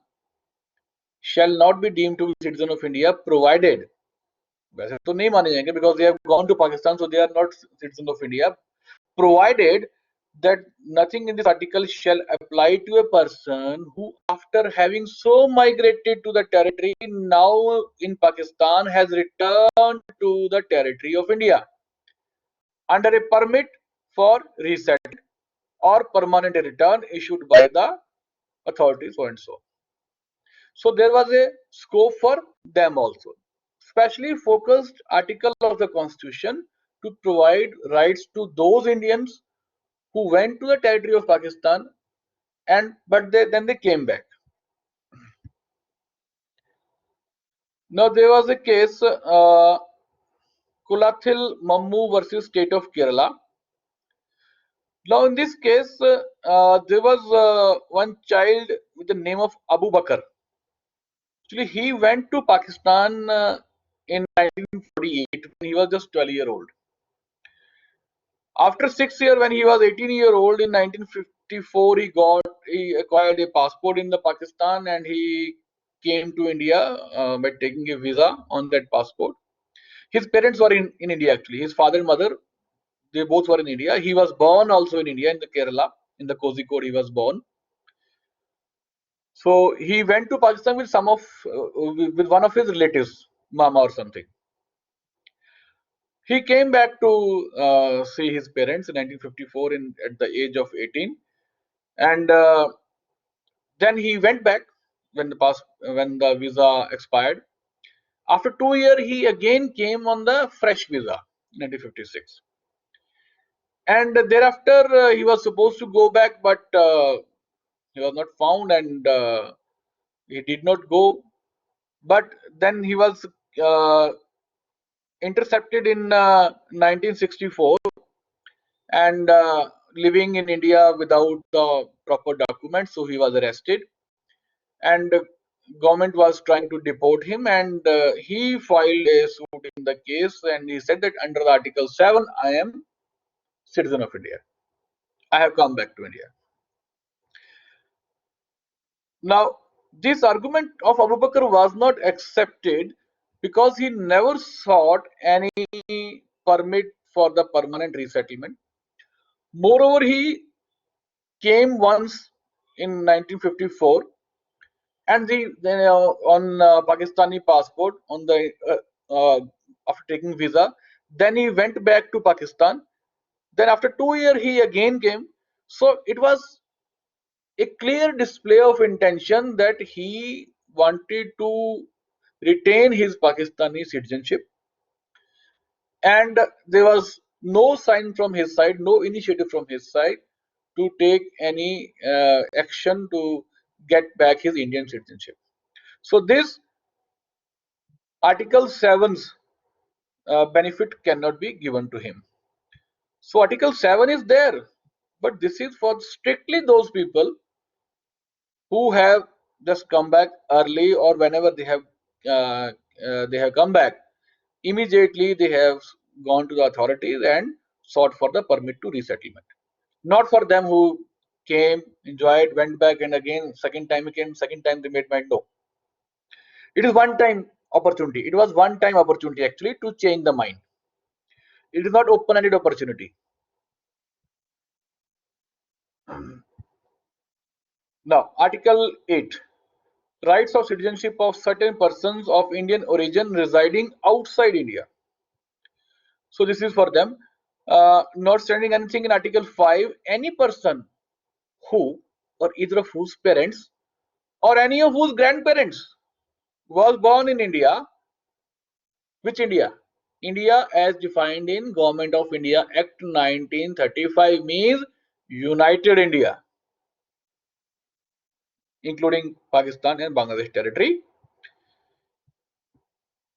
shall not be deemed to be citizen of India, provided, वैसे तो नहीं माने जाएंगे because they have gone to Pakistan, so they are not citizens of India, provided that nothing in this article shall apply to a person who, after having so migrated to the territory now in Pakistan, has returned to the territory of India under a permit for resettlement or permanent return issued by the authorities so and so. So there was a scope for them also. Specially focused article of the Constitution to provide rights to those Indians who went to the territory of Pakistan then they came back. Now there was a case, Kulathil Mammu versus State of Kerala. Now in this case, there was one child with the name of Abu Bakr. Actually, he went to Pakistan in 1948 when he was just 12-year-old. After 6 years, when he was 18-year-old in 1954, he acquired a passport in the Pakistan and he came to India by taking a visa on that passport. His parents were in India actually. His father and mother, they both were in India. He was born also in India, in the Kerala, in the Kozhikode he was born. So he went to Pakistan with with one of his relatives, Mama or something. He came back to see his parents in 1954 at the age of 18, and then he went back when the visa expired. After 2 years, he again came on the fresh visa in 1956, and thereafter he was supposed to go back, but he was not found, and he did not go. But then he was uh, intercepted in 1964 and living in India without the proper documents, so he was arrested, and government was trying to deport him, and he filed a suit in the case, and he said that under the Article 7, I am citizen of India. I have come back to India. Now, this argument of Abu Bakr was not accepted because he never sought any permit for the permanent resettlement. Moreover, he came once in 1954 and on Pakistani passport on the after taking visa. Then he went back to Pakistan. Then after 2 years, he again came. So it was a clear display of intention that he wanted to retain his Pakistani citizenship, and there was no sign from his side, no initiative from his side to take any action to get back his Indian citizenship. So this Article 7's benefit cannot be given to him. So Article 7 is there, but this is for strictly those people who have just come back early, or whenever they have come back, immediately they have gone to the authorities and sought for the permit to resettlement. Not for them who came, enjoyed, went back, and again second time again, second time they made mind. No, it is one time opportunity. It was one time opportunity actually to change the mind. It is not open-ended opportunity. Now, Article 8. Rights of citizenship of certain persons of Indian origin residing outside India. So this is for them. Notwithstanding anything in Article 5, any person who, or either of whose parents, or any of whose grandparents was born in India. Which India? India as defined in Government of India Act 1935 means United India. including Pakistan and Bangladesh territory,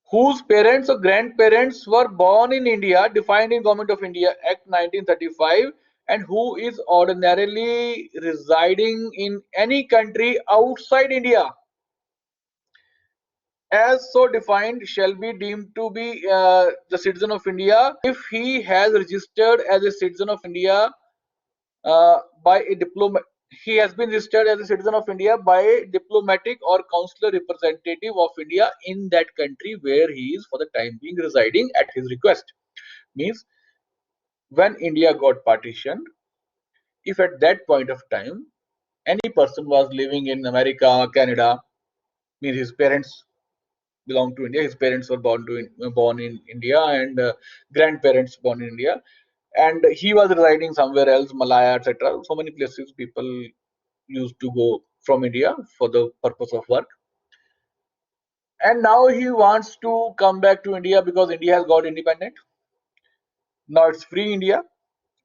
whose parents or grandparents were born in India, defined in Government of India Act 1935, and who is ordinarily residing in any country outside India, as so defined, shall be deemed to be the citizen of India if he has registered as a citizen of India by a diplomat. He has been registered as a citizen of India by a diplomatic or consular representative of India in that country where he is for the time being residing at his request. Means when India got partitioned, if at that point of time any person was living in America, Canada, means his parents belong to India, his parents were born in India, and grandparents born in India, and he was residing somewhere else, Malaya, etc. So many places people used to go from India for the purpose of work. And now he wants to come back to India because India has got independent. Now it's free India,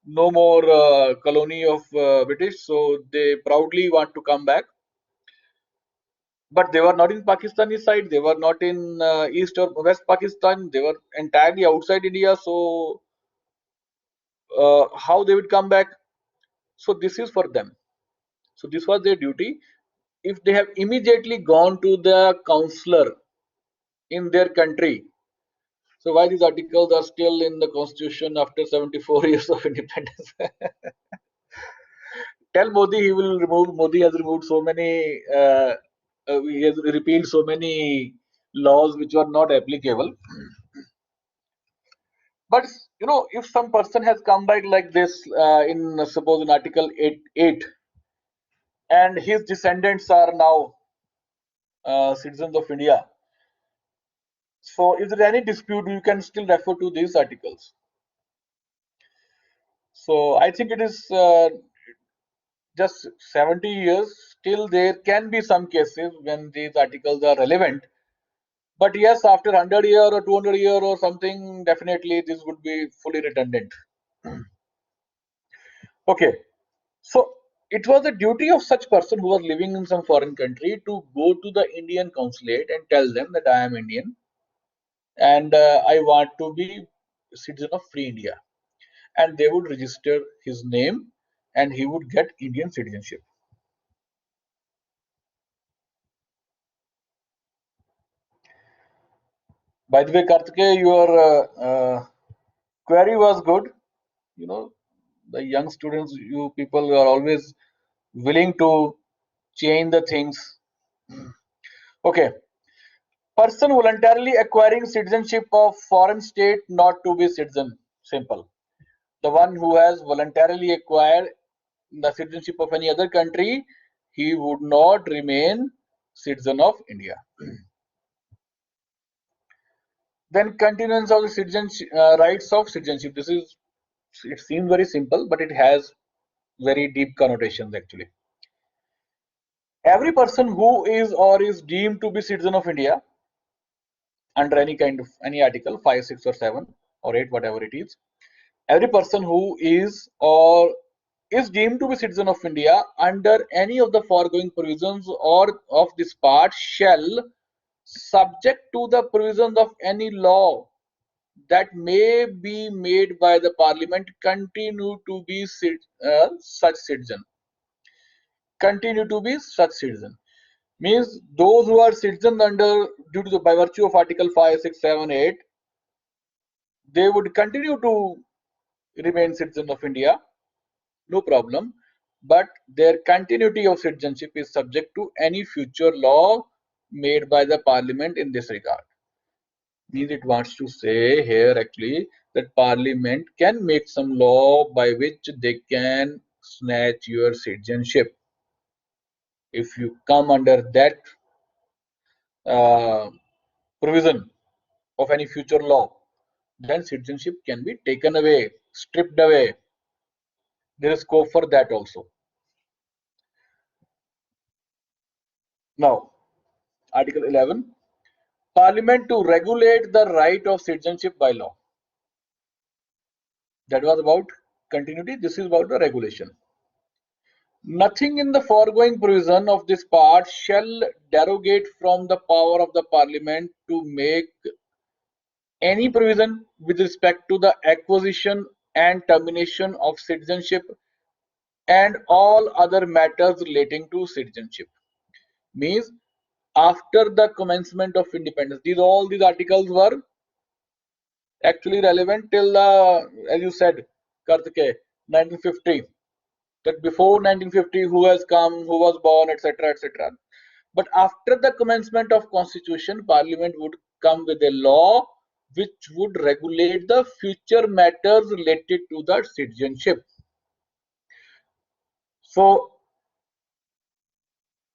no more colony of British. So they proudly want to come back. But they were not in Pakistani side. They were not in East or West Pakistan. They were entirely outside India. So how they would come back? So this is for them. So this was their duty. If they have immediately gone to the consular in their country, so why these articles are still in the constitution after 74 years of independence? Tell Modi he will remove. Modi has removed so many. He has repealed so many laws which were not applicable. But you know, if some person has come back like this in suppose in Article 8, and his descendants are now citizens of India, so if there is any dispute, you can still refer to these articles. So I think it is just 70 years. Still, there can be some cases when these articles are relevant. But yes, after 100 year or 200 year or something, definitely this would be fully redundant. Okay, so it was the duty of such person who was living in some foreign country to go to the Indian consulate and tell them that I am Indian and I want to be citizen of free India, and they would register his name and he would get Indian citizenship. By the way, Kartike, your query was good. You know, the young students, you people are always willing to change the things. Okay. Person voluntarily acquiring citizenship of foreign state not to be citizen. Simple. The one who has voluntarily acquired the citizenship of any other country, he would not remain citizen of India. Then continuance of the citizenship, rights of citizenship. This is, it seems very simple, but it has very deep connotations actually. Every person who is or is deemed to be citizen of India under any kind of any article 5, 6 or 7 or 8, whatever it is, every person who is or is deemed to be citizen of India under any of the foregoing provisions or of this part shall, subject to the provisions of any law that may be made by the parliament, continue to be such citizen. Continue to be such citizen means those who are citizens under due to the by virtue of article 5, 6, 7, 8, they would continue to remain citizens of India, no problem. But their continuity of citizenship is subject to any future law made by the parliament in this regard. Means it wants to say here actually that parliament can make some law by which they can snatch your citizenship. If you come under that provision of any future law, then citizenship can be taken away, stripped away. There is scope for that also. Now, Article 11, Parliament to regulate the right of citizenship by law. That was about continuity. This is about the regulation. Nothing in the foregoing provision of this part shall derogate from the power of the Parliament to make any provision with respect to the acquisition and termination of citizenship and all other matters relating to citizenship. Means after the commencement of independence, all these articles were actually relevant till as you said, Kartike, 1950. That before 1950, who has come, who was born, etc., etc. But after the commencement of constitution, Parliament would come with a law which would regulate the future matters related to the citizenship. So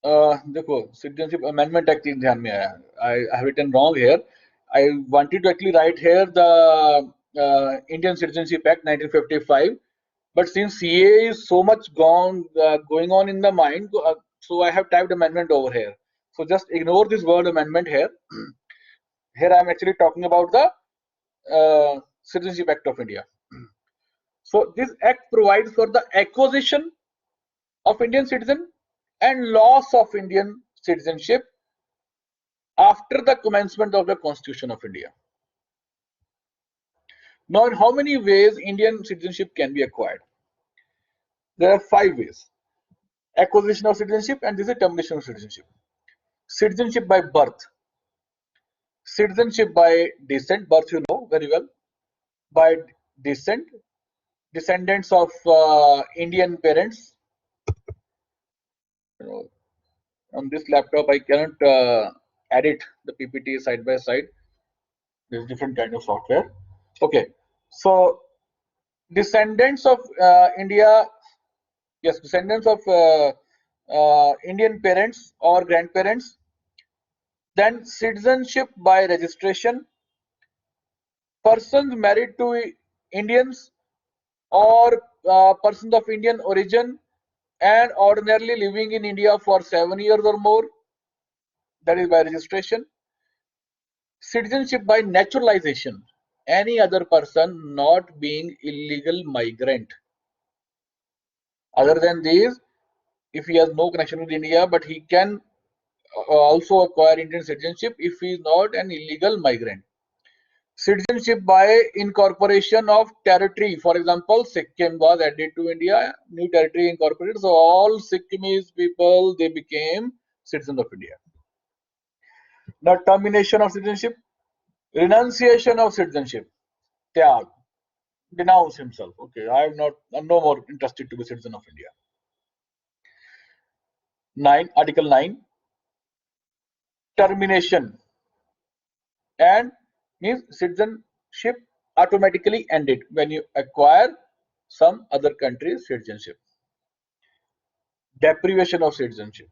देखो citizenship amendment act ध्यान में आया. I have written wrong here. I wanted to actually write here the Indian Citizenship Act 1955, but since CA is so much going on in the mind, so I have typed amendment over here. So just ignore this word amendment here. Here I am actually talking about the Citizenship Act of India. So this act provides for the acquisition of Indian citizen and loss of Indian citizenship after the commencement of the Constitution of India. Now, in how many ways Indian citizenship can be acquired? There are 5 ways. Acquisition of citizenship, and this is termination of citizenship. Citizenship by birth. Citizenship by descent, birth you know very well. By descent, descendants of Indian parents. You know, on this laptop I cannot edit the PPT side by side. There's different kind of software. Okay, so descendants of India, yes, descendants of Indian parents or grandparents. Then citizenship by registration, persons married to Indians or persons of Indian origin and ordinarily living in India for 7 years or more, that is by registration. Citizenship by naturalization, any other person not being illegal migrant. Other than these, if he has no connection with India, but he can also acquire Indian citizenship if he is not an illegal migrant. Citizenship by incorporation of territory. For example, Sikkim was added to India, new territory incorporated. So all Sikkimese people, they became citizens of India. Now, termination of citizenship, renunciation of citizenship, Tyag, denounce himself. Okay, I'm no more interested to be citizen of India. 9, Article 9, termination, and means citizenship automatically ended when you acquire some other country's citizenship. Deprivation of citizenship.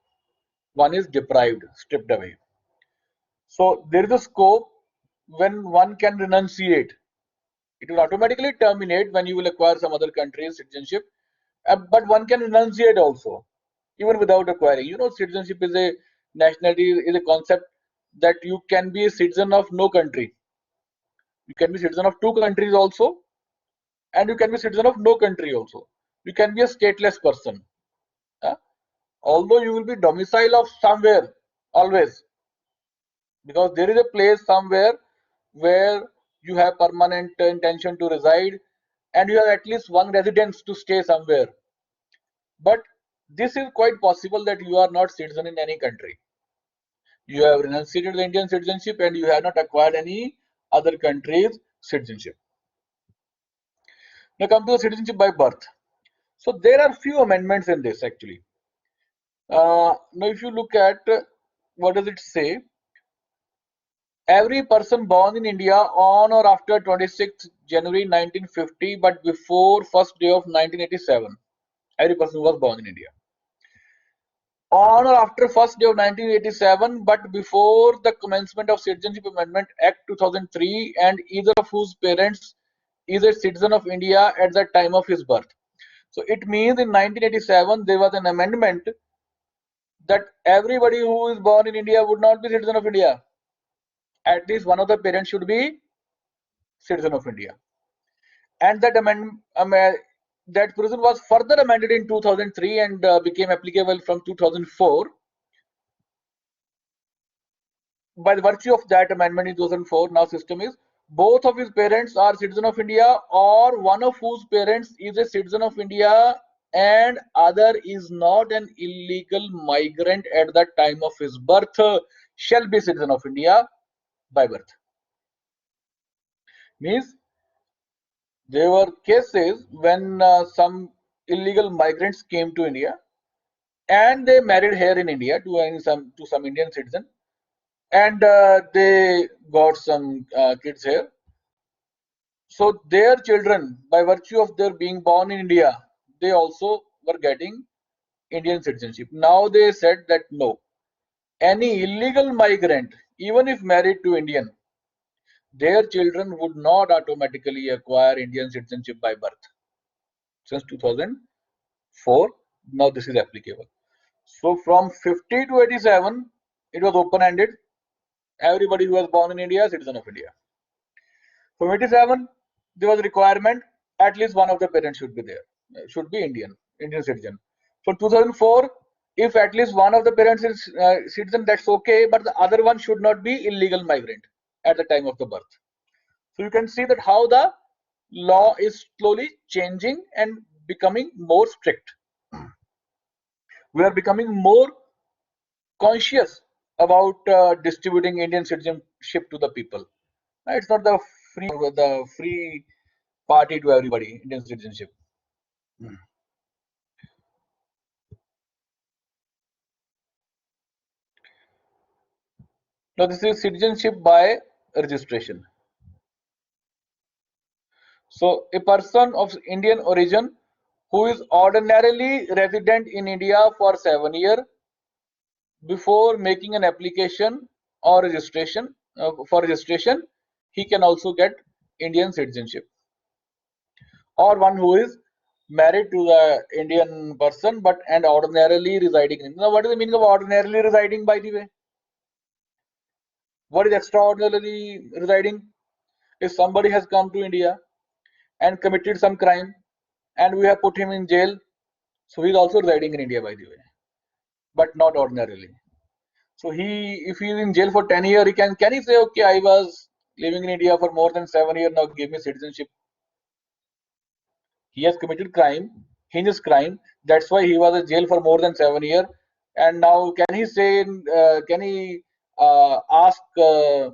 One is deprived, stripped away. So there is a scope when one can renunciate. It will automatically terminate when you will acquire some other country's citizenship, but one can renunciate also, even without acquiring. You know, citizenship is a nationality, is a concept that you can be a citizen of no country. You can be citizen of 2 countries also, and you can be citizen of no country also. You can be a stateless person. Although you will be domicile of somewhere always, because there is a place somewhere where you have permanent intention to reside and you have at least one residence to stay somewhere. But this is quite possible that you are not citizen in any country. You have renunciated the Indian citizenship and you have not acquired any other country's citizenship. Now come to the citizenship by birth. So there are few amendments in this actually. Now if you look at what does it say? Every person born in India on or after 26th January 1950 but before first day of 1987. Every person was born in India. On or after first day of 1987 but before the commencement of Citizenship Amendment Act 2003 and either of whose parents is a citizen of India at the time of his birth. So it means in 1987 there was an amendment that everybody who is born in India would not be citizen of India. At least one of the parents should be citizen of India. And that that provision was further amended in 2003 and became applicable from 2004. By the virtue of that amendment in 2004, now system is both of his parents are citizen of India, or one of whose parents is a citizen of India and other is not an illegal migrant at the time of his birth, shall be citizen of India by birth. Means there were cases when some illegal migrants came to India and they married here in India to some Indian citizen, and they got some kids here. So their children, by virtue of their being born in India, they also were getting Indian citizenship. Now they said that no, any illegal migrant, even if married to Indian, their children would not automatically acquire Indian citizenship by birth. Since 2004, now this is applicable. So from 50 to 87, it was open-ended. Everybody who was born in India, citizen of India. From 87, there was a requirement at least one of the parents should be there, should be Indian citizen. From 2004, if at least one of the parents is citizen, that's okay, but the other one should not be illegal migrant at the time of the birth. So you can see that how the law is slowly changing and becoming more strict. We are becoming more conscious about distributing Indian citizenship to the people. It's not the free party to everybody, Indian citizenship. Now this is citizenship by registration. So a person of Indian origin who is ordinarily resident in India for 7 years before making an application or registration for registration, he can also get Indian citizenship. Or one who is married to the Indian person but and ordinarily residing in. Now what is the meaning of ordinarily residing, by the way? What is extraordinarily residing? If somebody has come to India and committed some crime and we have put him in jail, so he's also residing in India, by the way, but not ordinarily. So if he is in jail for 10 years, can he say, okay, I was living in India for more than 7 years, now give me citizenship? He has committed heinous crime. That's why he was in jail for more than 7 years. And now can he say, can he ask us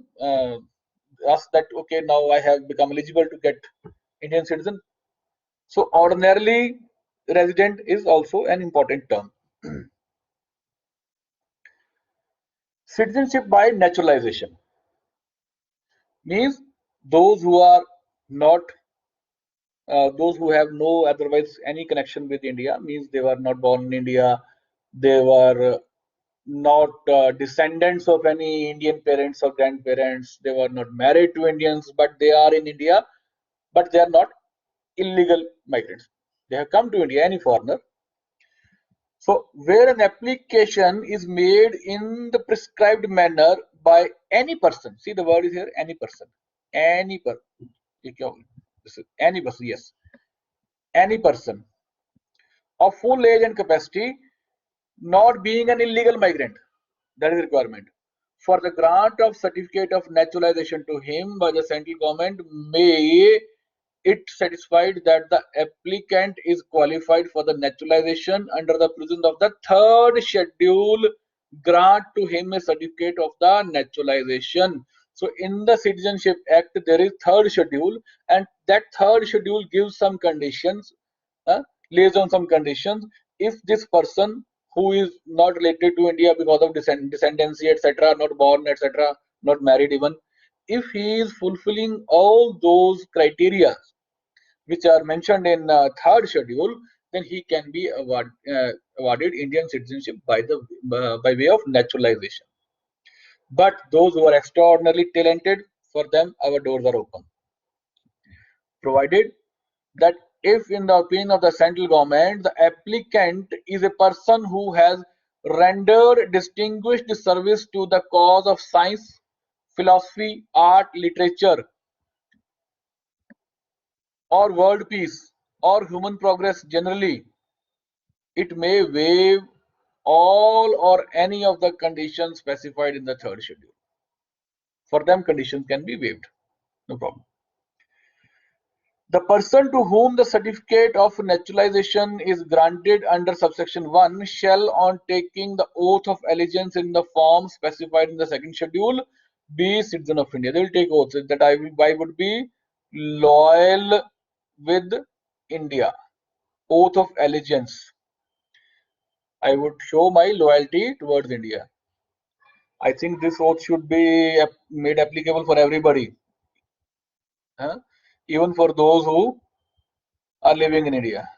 that, okay, now I have become eligible to get Indian citizen? So ordinarily resident is also an important term. Citizenship by naturalization means those who are not those who have no otherwise any connection with India, means they were not born in India, they were not descendants of any Indian parents or grandparents, they were not married to Indians, but they are in India, but they are not illegal migrants. They have come to India, any foreigner. So where an application is made in the prescribed manner by any person, see the word is here, any person, any person, any person, yes, any person of full age and capacity, not being an illegal migrant, that is the requirement. For the grant of certificate of naturalization to him by the central government, may it satisfied that the applicant is qualified for the naturalization under the provisions of the third schedule, grant to him a certificate of the naturalization. So in the Citizenship Act there is third schedule, and that third schedule gives some conditions, lays on some conditions. If this person who is not related to India because of descendancy, etc., not born, etc., not married even, if he is fulfilling all those criteria which are mentioned in third schedule, then he can be awarded Indian citizenship by way of naturalization. But those who are extraordinarily talented, for them our doors are open, provided that if in the opinion of the central government the applicant is a person who has rendered distinguished service to the cause of science, philosophy, art, literature, or world peace, or human progress generally, it may waive all or any of the conditions specified in the third schedule. For them, conditions can be waived. No problem. The person to whom the certificate of naturalization is granted under subsection 1 shall, on taking the oath of allegiance in the form specified in the second schedule, be citizen of India. They will take oaths that I would be loyal with India. Oath of allegiance. I would show my loyalty towards India. I think this oath should be made applicable for everybody, even for those who are living in India.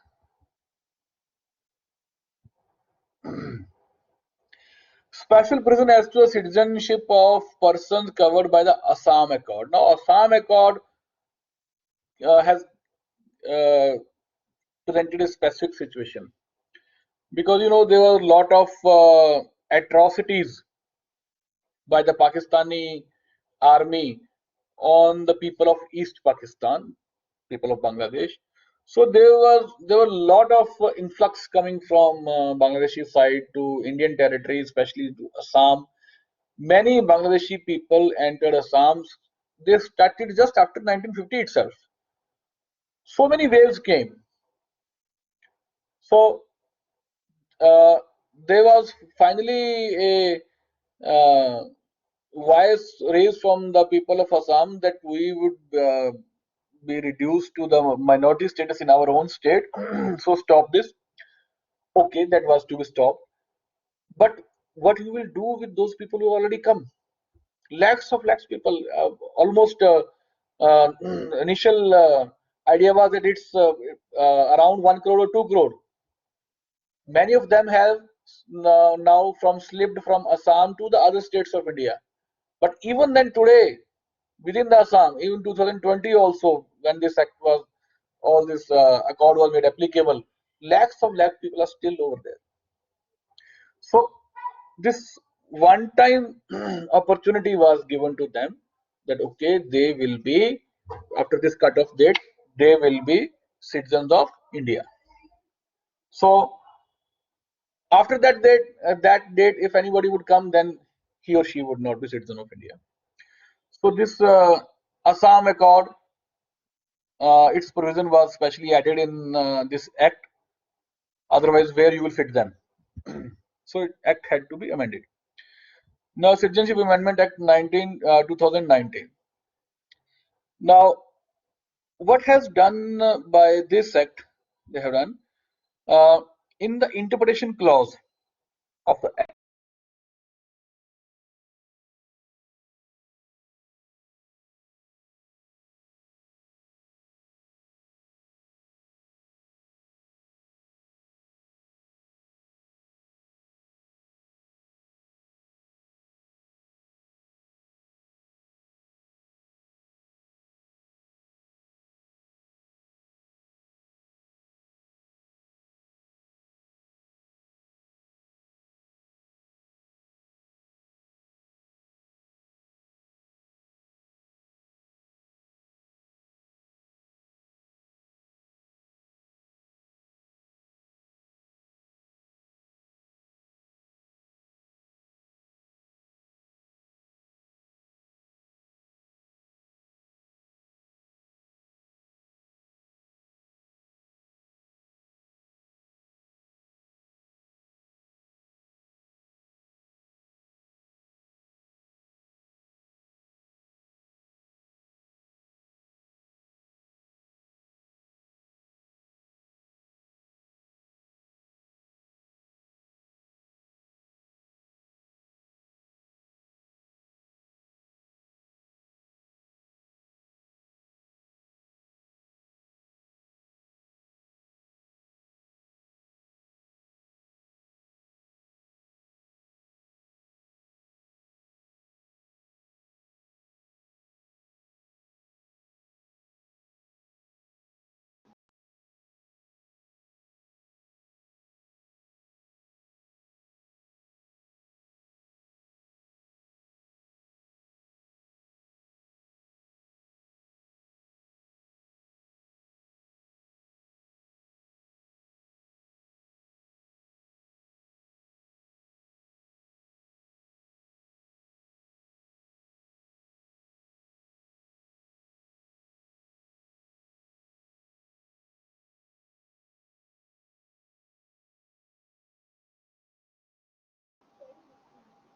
Special provision as to the citizenship of persons covered by the Assam Accord. Now, Assam Accord has presented a specific situation because there were a lot of atrocities by the Pakistani army on the people of East Pakistan, people of Bangladesh. So there were a lot of influx coming from Bangladeshi side to Indian territory, especially to Assam. Many Bangladeshi people entered Assam. They started just after 1950 itself. So many waves came. So uh, there was finally a voice raised from the people of Assam that we would be reduced to the minority status in our own state. So stop this. Okay, that was to be stopped. But what you will do with those people who already come? Lakhs of people. Almost uh, initial idea was that it's around 1 crore or 2 crore. Many of them have now from slipped from Assam to the other states of India. But even then, today, within the Assam, even 2020 also, when this act was, all this accord was made applicable, lakhs of people are still over there. So this one-time opportunity was given to them that okay, they will be, after this cut-off date, they will be citizens of India. So after that date, if anybody would come, then he or she would not be citizen of India. So this Assam Accord, its provision was specially added in this act. Otherwise, where you will fit them? So act had to be amended. Now, Citizenship Amendment Act 2019. Now, what has done by this act? They have done in the interpretation clause of the act.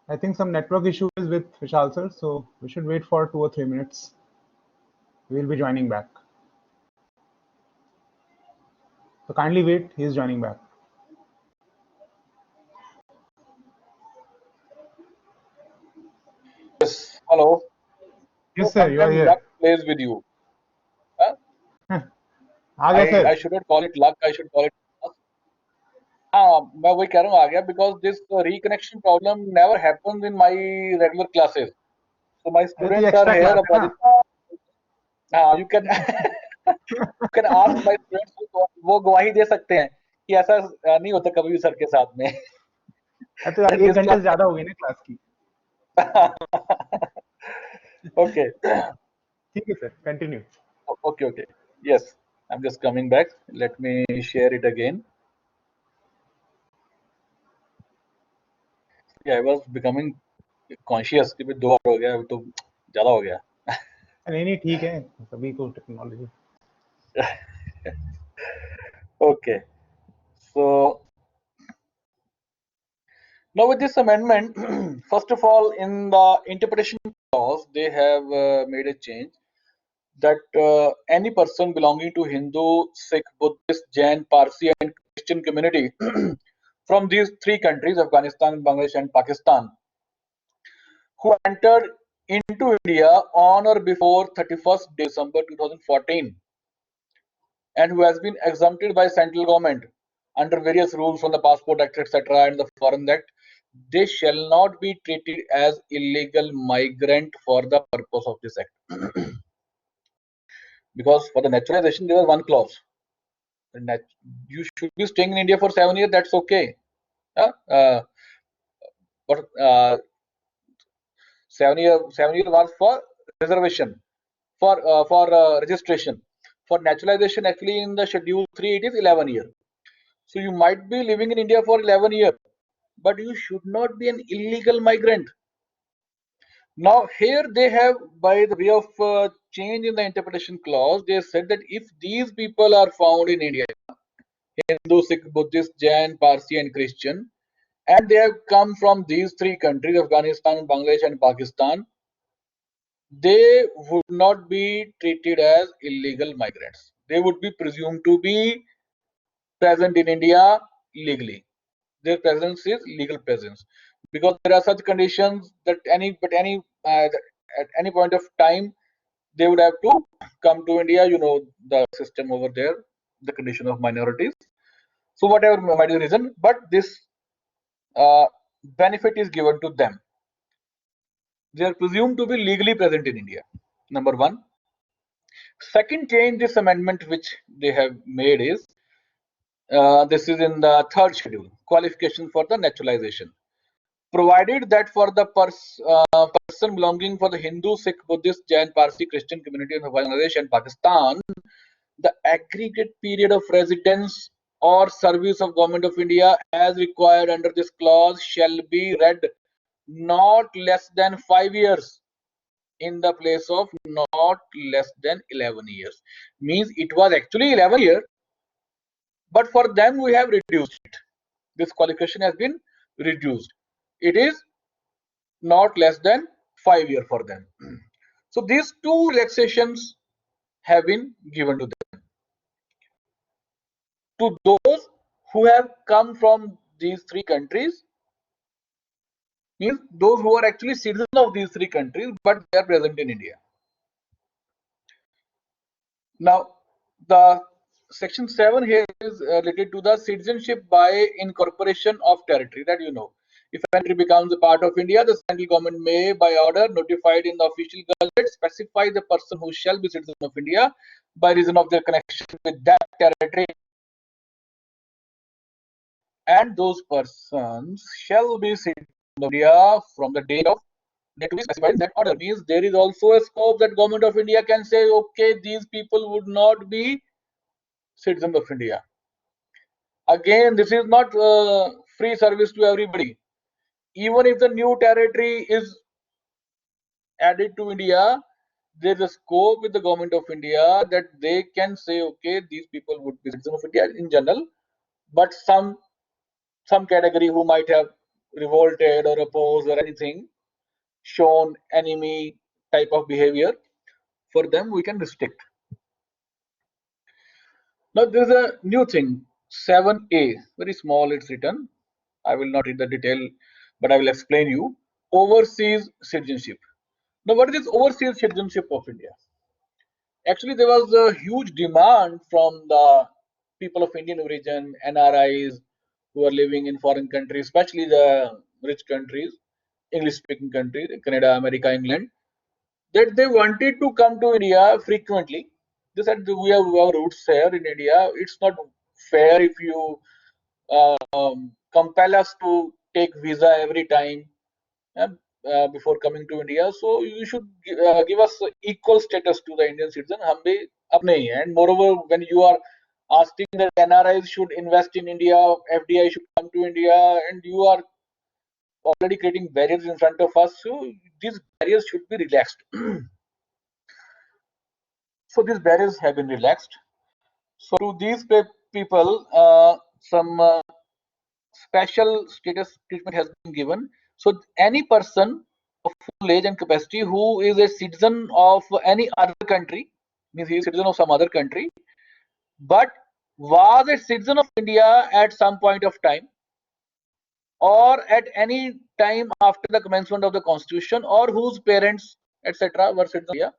I think some network issue is with Vishal sir, so we should wait for 2 or 3 minutes. We'll be joining back. So kindly wait, he is joining back. Yes. Hello. Yes, So sir, you are sometimes luck here. plays with you. Huh? आ गया I sir. shouldn't call it luck. I should call it. हाँ, मैं वही कह रहा हूँ आ गया because this reconnection problem never happens in my regular classes. So my अरे तो ये students are extra here. Class है ना? हाँ, you can you can ask my students. वो गवाही दे सकते हैं कि ऐसा नहीं होता कभी भी सर के साथ में. अरे तो यार 1 This घंटे से ज्यादा हो गई ना क्लास की. class. Okay. ठीक है sir, continue. Okay. Yes, I'm just coming back. Let me share it again. Yeah, I was becoming conscious कि भाई 2 hour हो गया, अभी तो ज़्यादा हो गया. नहीं नहीं ठीक है, सभी को technology. Okay. So now with this amendment, first of all, in the interpretation clause, they have made a change that any person belonging to Hindu, Sikh, Buddhist, Jain, Parsi, and Christian community from these 3 countries, Afghanistan, Bangladesh, and Pakistan, who entered into India on or before 31st December 2014 and who has been exempted by central government under various rules from the Passport Act, etc., and the Foreign Act, they shall not be treated as illegal migrant for the purpose of this act. Because for the naturalization, there was one clause. You should be staying in India for 7 years, that's okay. But 7 year was for reservation, for registration. For naturalization, actually in the schedule 3, it is 11 years. So you might be living in India for 11 years, but you should not be an illegal migrant. Now here they have, by the way of change in the interpretation clause, they said that if these people are found in India, Hindu, Sikh, Buddhist, Jain, Parsi, and Christian, and they have come from these 3 countries, Afghanistan, Bangladesh, and Pakistan, they would not be treated as illegal migrants. They would be presumed to be present in India legally. Their presence is legal presence, because there are such conditions that at any point of time they would have to come to India. You know the system over there, the condition of minorities. So whatever might be the reason, but this benefit is given to them. They are presumed to be legally present in India. Number one. Second change, this amendment which they have made is this is in the 3rd schedule, qualification for the naturalization. Provided that for the person belonging for the Hindu, Sikh, Buddhist, Jain, Parsi, Christian community in Bangladesh and Pakistan, the aggregate period of residence or service of Government of India as required under this clause shall be read not less than 5 years in the place of not less than 11 years. Means it was actually 11 years, but for them we have reduced it. This qualification has been reduced. It is not less than 5 years for them. So these 2 relaxations have been given to them. To those who have come from these 3 countries, means those who are actually citizens of these 3 countries, but they are present in India. Now, the section 7 here is related to the citizenship by incorporation of territory, that you know. If a country becomes a part of India, the central government may, by order notified in the official gazette, specify the person who shall be citizen of India by reason of their connection with that territory. And those persons shall be citizens of India from the date of to be specified in that order. Means there is also a scope that Government of India can say, okay, these people would not be citizens of India. Again, this is not free service to everybody. Even if the new territory is added to India, there is a scope with the Government of India that they can say, okay, these people would be citizens of India in general, but some category who might have revolted or opposed or anything, shown enemy type of behavior, for them we can restrict. Now there's a new thing, 7A, very small it's written. I will not read the detail, but I will explain you. Overseas citizenship. Now what is this overseas citizenship of India? Actually, there was a huge demand from the people of Indian origin, NRIs, who are living in foreign countries, especially the rich countries, English-speaking countries, Canada, America, England, that they wanted to come to India frequently. They said we have roots here in India. It's not fair if you compel us to take visa every time uh, before coming to India. So you should give us equal status to the Indian citizen. हम भी अपने ही हैं. And moreover, when you are asking that NRIs should invest in India, FDI should come to India, and you are already creating barriers in front of us, so these barriers should be relaxed. So these barriers have been relaxed. So to these people, some special status treatment has been given. So any person of full age and capacity who is a citizen of any other country, means he is a citizen of some other country, but was a citizen of India at some point of time, or at any time after the commencement of the constitution, or whose parents, etc., were citizens of India,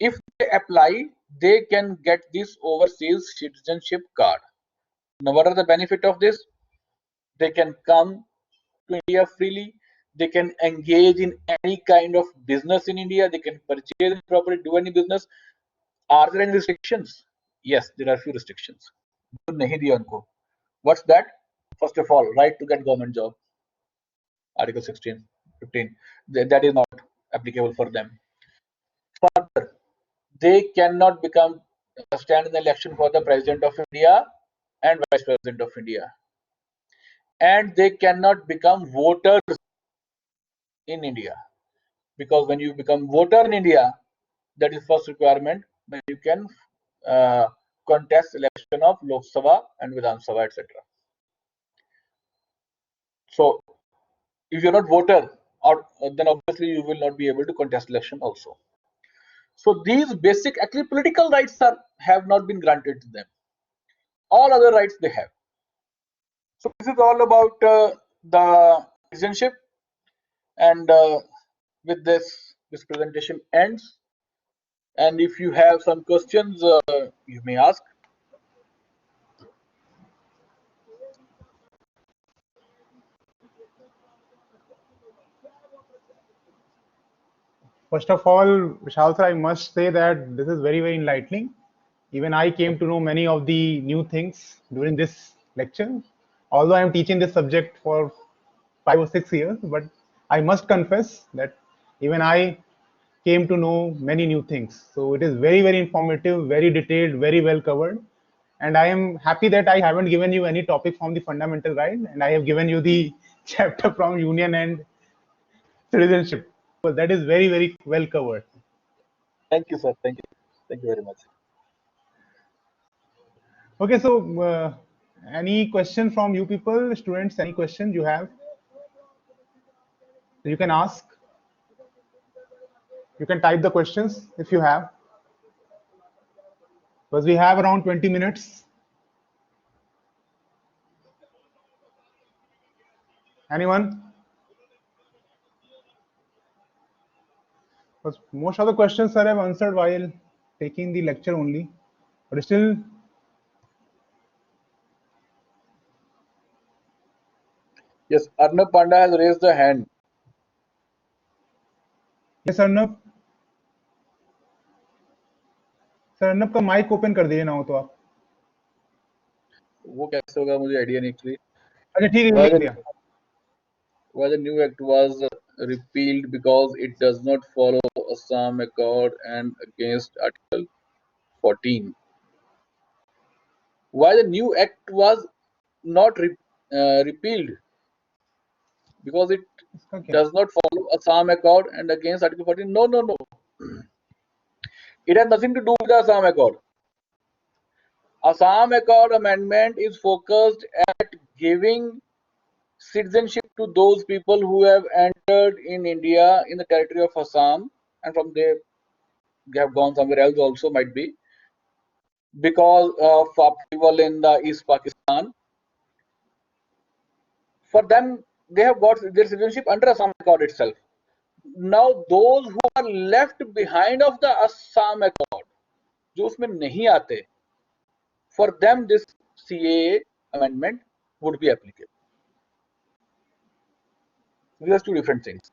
if they apply, they can get this overseas citizenship card. Now, what are the benefit of this? They can come to India freely. They can engage in any kind of business in India. They can purchase any property, do any business. Are there any restrictions? Yes, there are few restrictions. नहीं दिया उनको. What's that? First of all, right to get government job. Article 16, 15. That is not applicable for them. Further, they cannot stand in the election for the President of India and Vice President of India. And they cannot become voters in India. Because when you become voter in India, that is first requirement, then you can contest election of Lok Sabha and Vidhan Sabha, etc. So if you're not voter, then obviously you will not be able to contest election also. So these basic, actually political rights have not been granted to them. All other rights they have. So this is all about the citizenship, and with this presentation ends. And if you have some questions, you may ask. First of all, Vishal sir, I must say that this is very, very enlightening. Even I came to know many of the new things during this lecture. Although I am teaching this subject for 5 or 6 years, but I must confess that even I came to know many new things. So it is very, very informative, very detailed, very well covered. And I am happy that I haven't given you any topic from the fundamental right, and I have given you the chapter from union and citizenship. But that is very, very well covered. Thank you, sir. Thank you. Thank you very much. Okay, so any question from you people, students? Any question you have? You can ask. You can type the questions if you have. Because we have around 20 minutes. Anyone? Because most of the questions, sir, I've answered while taking the lecture only. But still, Yes, Arnab Panda has raised the hand. yes, Arnab. Sir Arnab का mic open कर दीजिए ना हो तो आप. वो कैसे होगा मुझे आइडिया नहीं एक्चुअली. अच्छा ठीक है, लिख दिया. Why the new act was repealed because it does not follow Assam Accord and against Article 14. Why the new act was not repealed? Because it does not follow Assam Accord and against Article 14. No, no, no. It has nothing to do with the Assam Accord. Assam Accord amendment is focused at giving citizenship to those people who have entered in India in the territory of Assam, and from there they have gone somewhere else also, might be because of upheaval in the East Pakistan. For them, they have got their citizenship under Assam Accord itself. Now those who are left behind of the Assam Accord, जो उसमें नहीं आते, for them this CAA amendment would be applicable. These are two different things.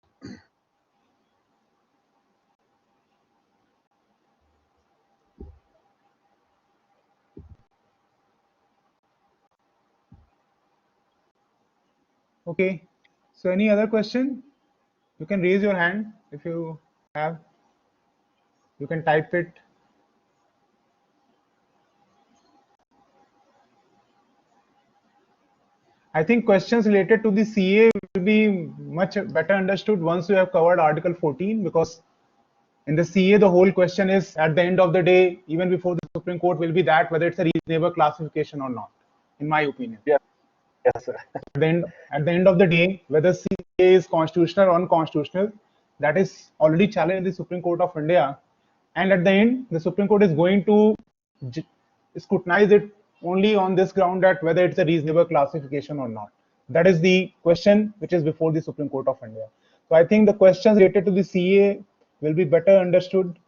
Okay. So any other question? You can raise your hand if you have. You can type it. I think questions related to the CA will be much better understood once you have covered Article 14, because in the CA, the whole question is at the end of the day, even before the Supreme Court, will be that whether it's a reasonable classification or not, in my opinion. Yeah. Yes, sir. At the end of the day, whether CA is constitutional or unconstitutional, that is already challenged in the Supreme Court of India. And at the end, the Supreme Court is going to scrutinize it only on this ground that whether it's a reasonable classification or not. That is the question which is before the Supreme Court of India. So I think the questions related to the CA will be better understood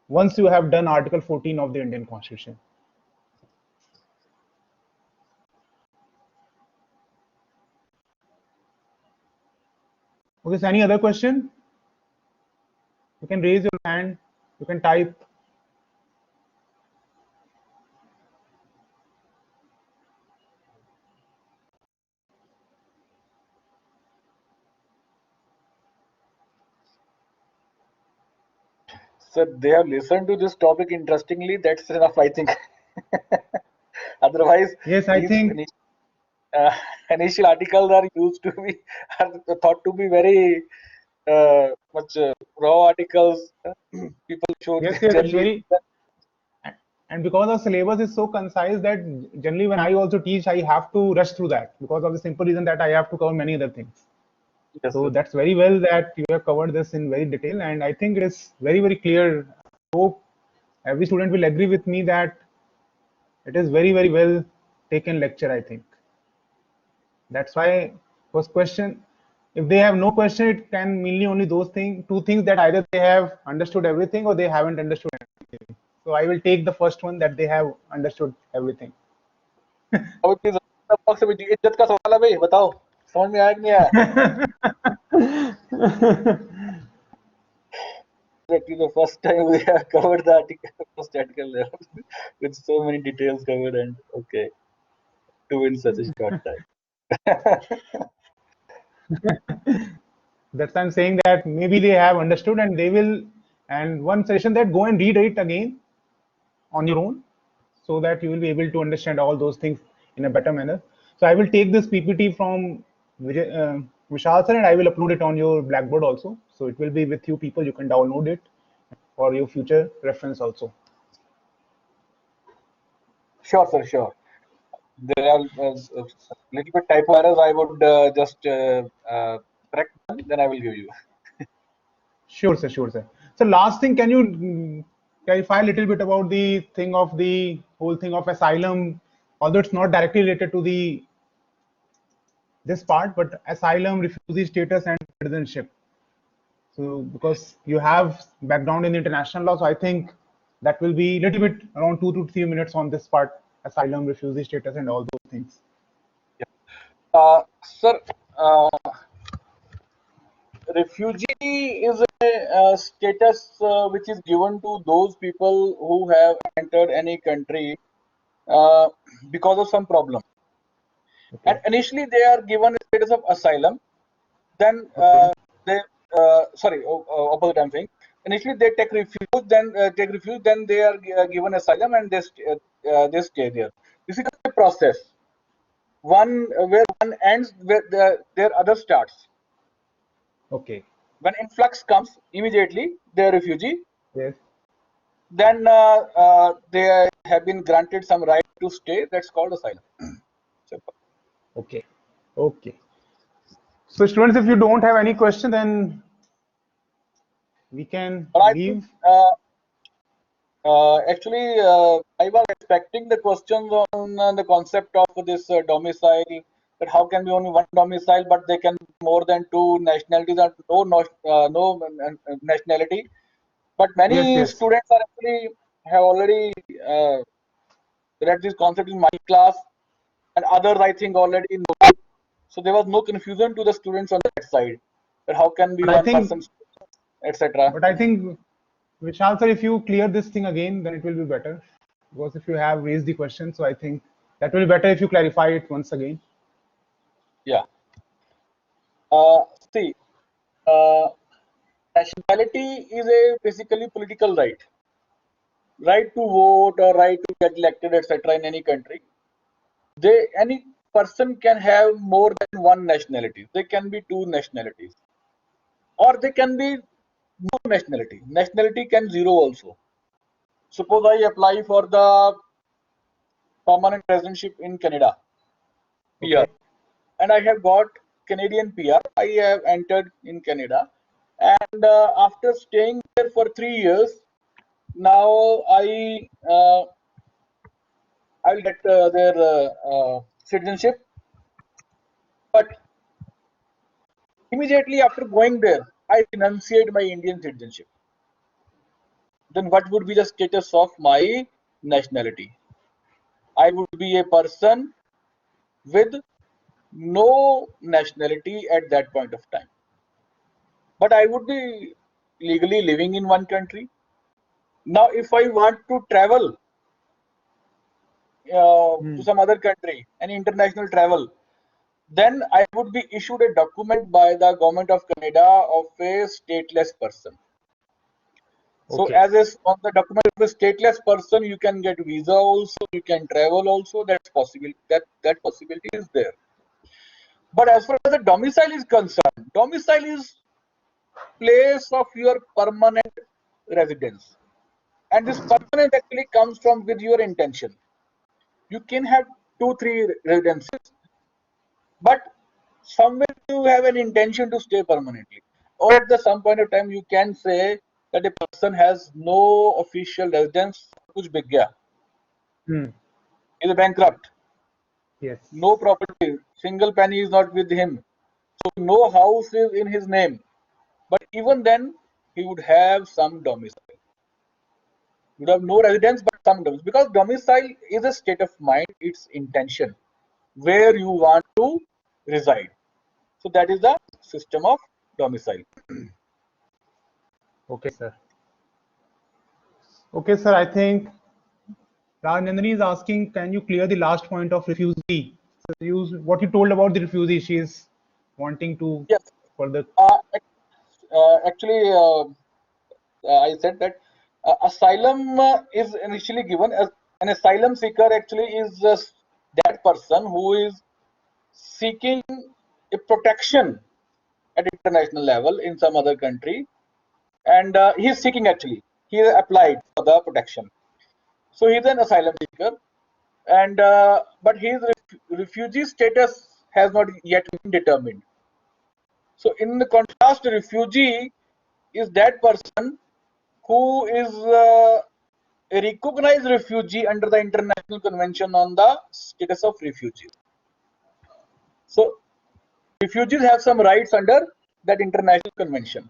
once you have done Article 14 of the Indian Constitution. Okay, so any other question? You can raise your hand, you can type. So they have listened to this topic interestingly. That's enough, I think. Otherwise, Yes, I think initial articles are used to be are thought to be very much raw articles. People should yes, it's generally. very, and because the syllabus is so concise that generally when I also teach, I have to rush through that because of the simple reason that I have to cover many other things. Yes, So sir. that's very well that you have covered this in very detail, and I think it is very, very clear. I hope every student will agree with me that it is very, very well taken lecture, I think. That's why first question, if they have no question, it can mean only those things, two things, that either they have understood everything or they haven't understood anything. So I will take the first one, that they have understood everything. अब please, box में इज्जत का सवाल है भाई, बताओ समझ में आया कि नहीं आया? Exactly the first time we have covered the article, first article with so many details covered, and okay, to win such a short time. That's why I'm saying that maybe they have understood and they will. And one suggestion, that go and read it again on your own, so that you will be able to understand all those things in a better manner. So I will take this PPT from Vishal sir, and I will upload it on your Blackboard also. So it will be with you people. You can download it for your future reference also. Sure, sir, sure. There are little bit typo errors. I would just correct them, then I will give you. Sure, sir. Sure, sir. So last thing, can you clarify a little bit about the thing of the whole thing of asylum, although it's not directly related to the this part, but asylum, refugee status, and citizenship. So because you have background in international law, so I think that will be a little bit around 2 to 3 minutes on this part: asylum, refugee status, and all those things. Sir, refugee is a status which is given to those people who have entered any country because of some problem. Okay. And initially they are given a status of asylum. Then they opposite I'm saying. Initially they take refuge, then they are given asylum, and they stay there. This is a process. One where one ends, where their other starts. Okay. When influx comes, immediately they are refugee. Yes. Then they have been granted some right to stay. That's called asylum. Okay. Okay. So students, if you don't have any question, then we can But I think leave. actually I was expecting the questions on the concept of this domicile. That how can be only one domicile, but they can be more than two nationalities and no nationality. But Yes, many yes. students are actually have already read this concept in my class, and others I think already know. So there was no confusion to the students on that side. That how can be But I one think, person, etc. but I think, Vishal sir, if you clear this thing again, then it will be better. Because if you have raised the question, so I think that will be better if you clarify it once again. Yeah. See, uh, nationality is a basically political right to vote or right to get elected, etc. in any country. Any person can have more than one nationality. They can be two nationalities, or they can be no nationality. Nationality can zero also. Suppose I apply for the permanent residentship in Canada, PR, Okay. and I have got Canadian PR. I have entered in Canada, and after staying there for 3 years, now I will get their citizenship. But immediately after going there, I renunciate my Indian citizenship. Then what would be the status of my nationality? I would be a person with no nationality at that point of time. But I would be legally living in one country. Now, if I want to travel to Hmm. some other country, any international travel, then I would be issued a document by the government of Canada of a stateless person. So Okay. as is on the document of a stateless person, you can get visa also, you can travel also. That's possible. That possibility is there. But as far as the domicile is concerned, domicile is place of your permanent residence, and this permanent actually comes from with your intention. You can have two, three residences, but somewhere you have an intention to stay permanently, or at the some point of time you can say that a person has no official residence. Kuch big gaya, Hmm. is a bankrupt, Yes. no property, single penny is not with him, so no house is in his name. But even then, he would have some domicile. You would have no residence, but some domicile, because domicile is a state of mind. It's intention where you want to reside. So that is the system of domicile. Okay, sir. Okay, sir. I think Rajnandani is asking, can you clear the last point of refugee? So what you told about the refugee, she is wanting to Yes. further. Actually, I said that asylum is initially given as an asylum seeker. Actually, is that person who is seeking a protection at international level in some other country, and he is seeking actually. He applied for the protection, so he is an asylum seeker, and but his refugee status has not yet been determined. So, in the contrast, refugee is that person who is a recognized refugee under the International Convention on the Status of Refugees. So, refugees have some rights under that international convention.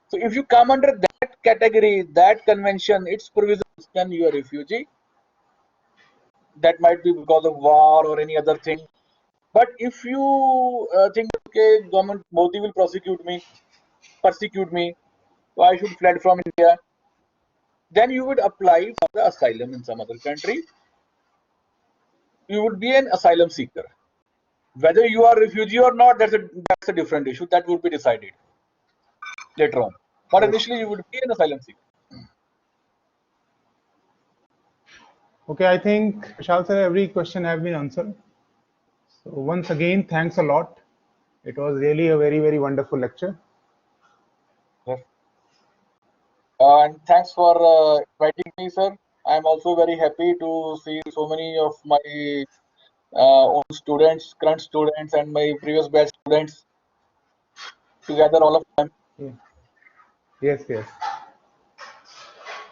So, if you come under that category, that convention, its provisions, then you are a refugee. That might be because of war or any other thing. But if you think, okay, government Modi will persecute me, so I should fled from India, then you would apply for the asylum in some other country. You would be an asylum seeker. Whether you are a refugee or not, that's a different issue. That would be decided later on. But initially, you would be an asylum seeker. Okay, I think Vishal sir, every question have been answered. So once again, thanks a lot. It was really a very, very wonderful lecture. And thanks for inviting me, sir. I'm also very happy to see so many of my own students, current students, and my previous batch students together, all of them. Yeah. Yes, yes.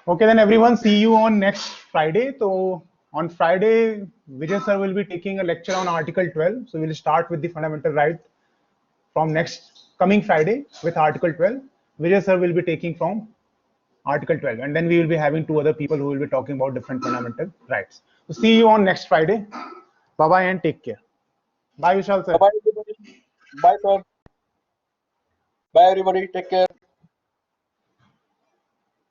Okay, then everyone, see you on next Friday. So on Friday, Vijay sir will be taking a lecture on Article 12. So we'll start with the fundamental right from next coming Friday with Article 12. Vijay sir will be taking from Article 12, and then we will be having two other people who will be talking about different fundamental rights. So see you on next Friday. Bye bye and take care. Bye, Vishal sir. Bye, everybody. Bye, sir. Bye, everybody. Take care.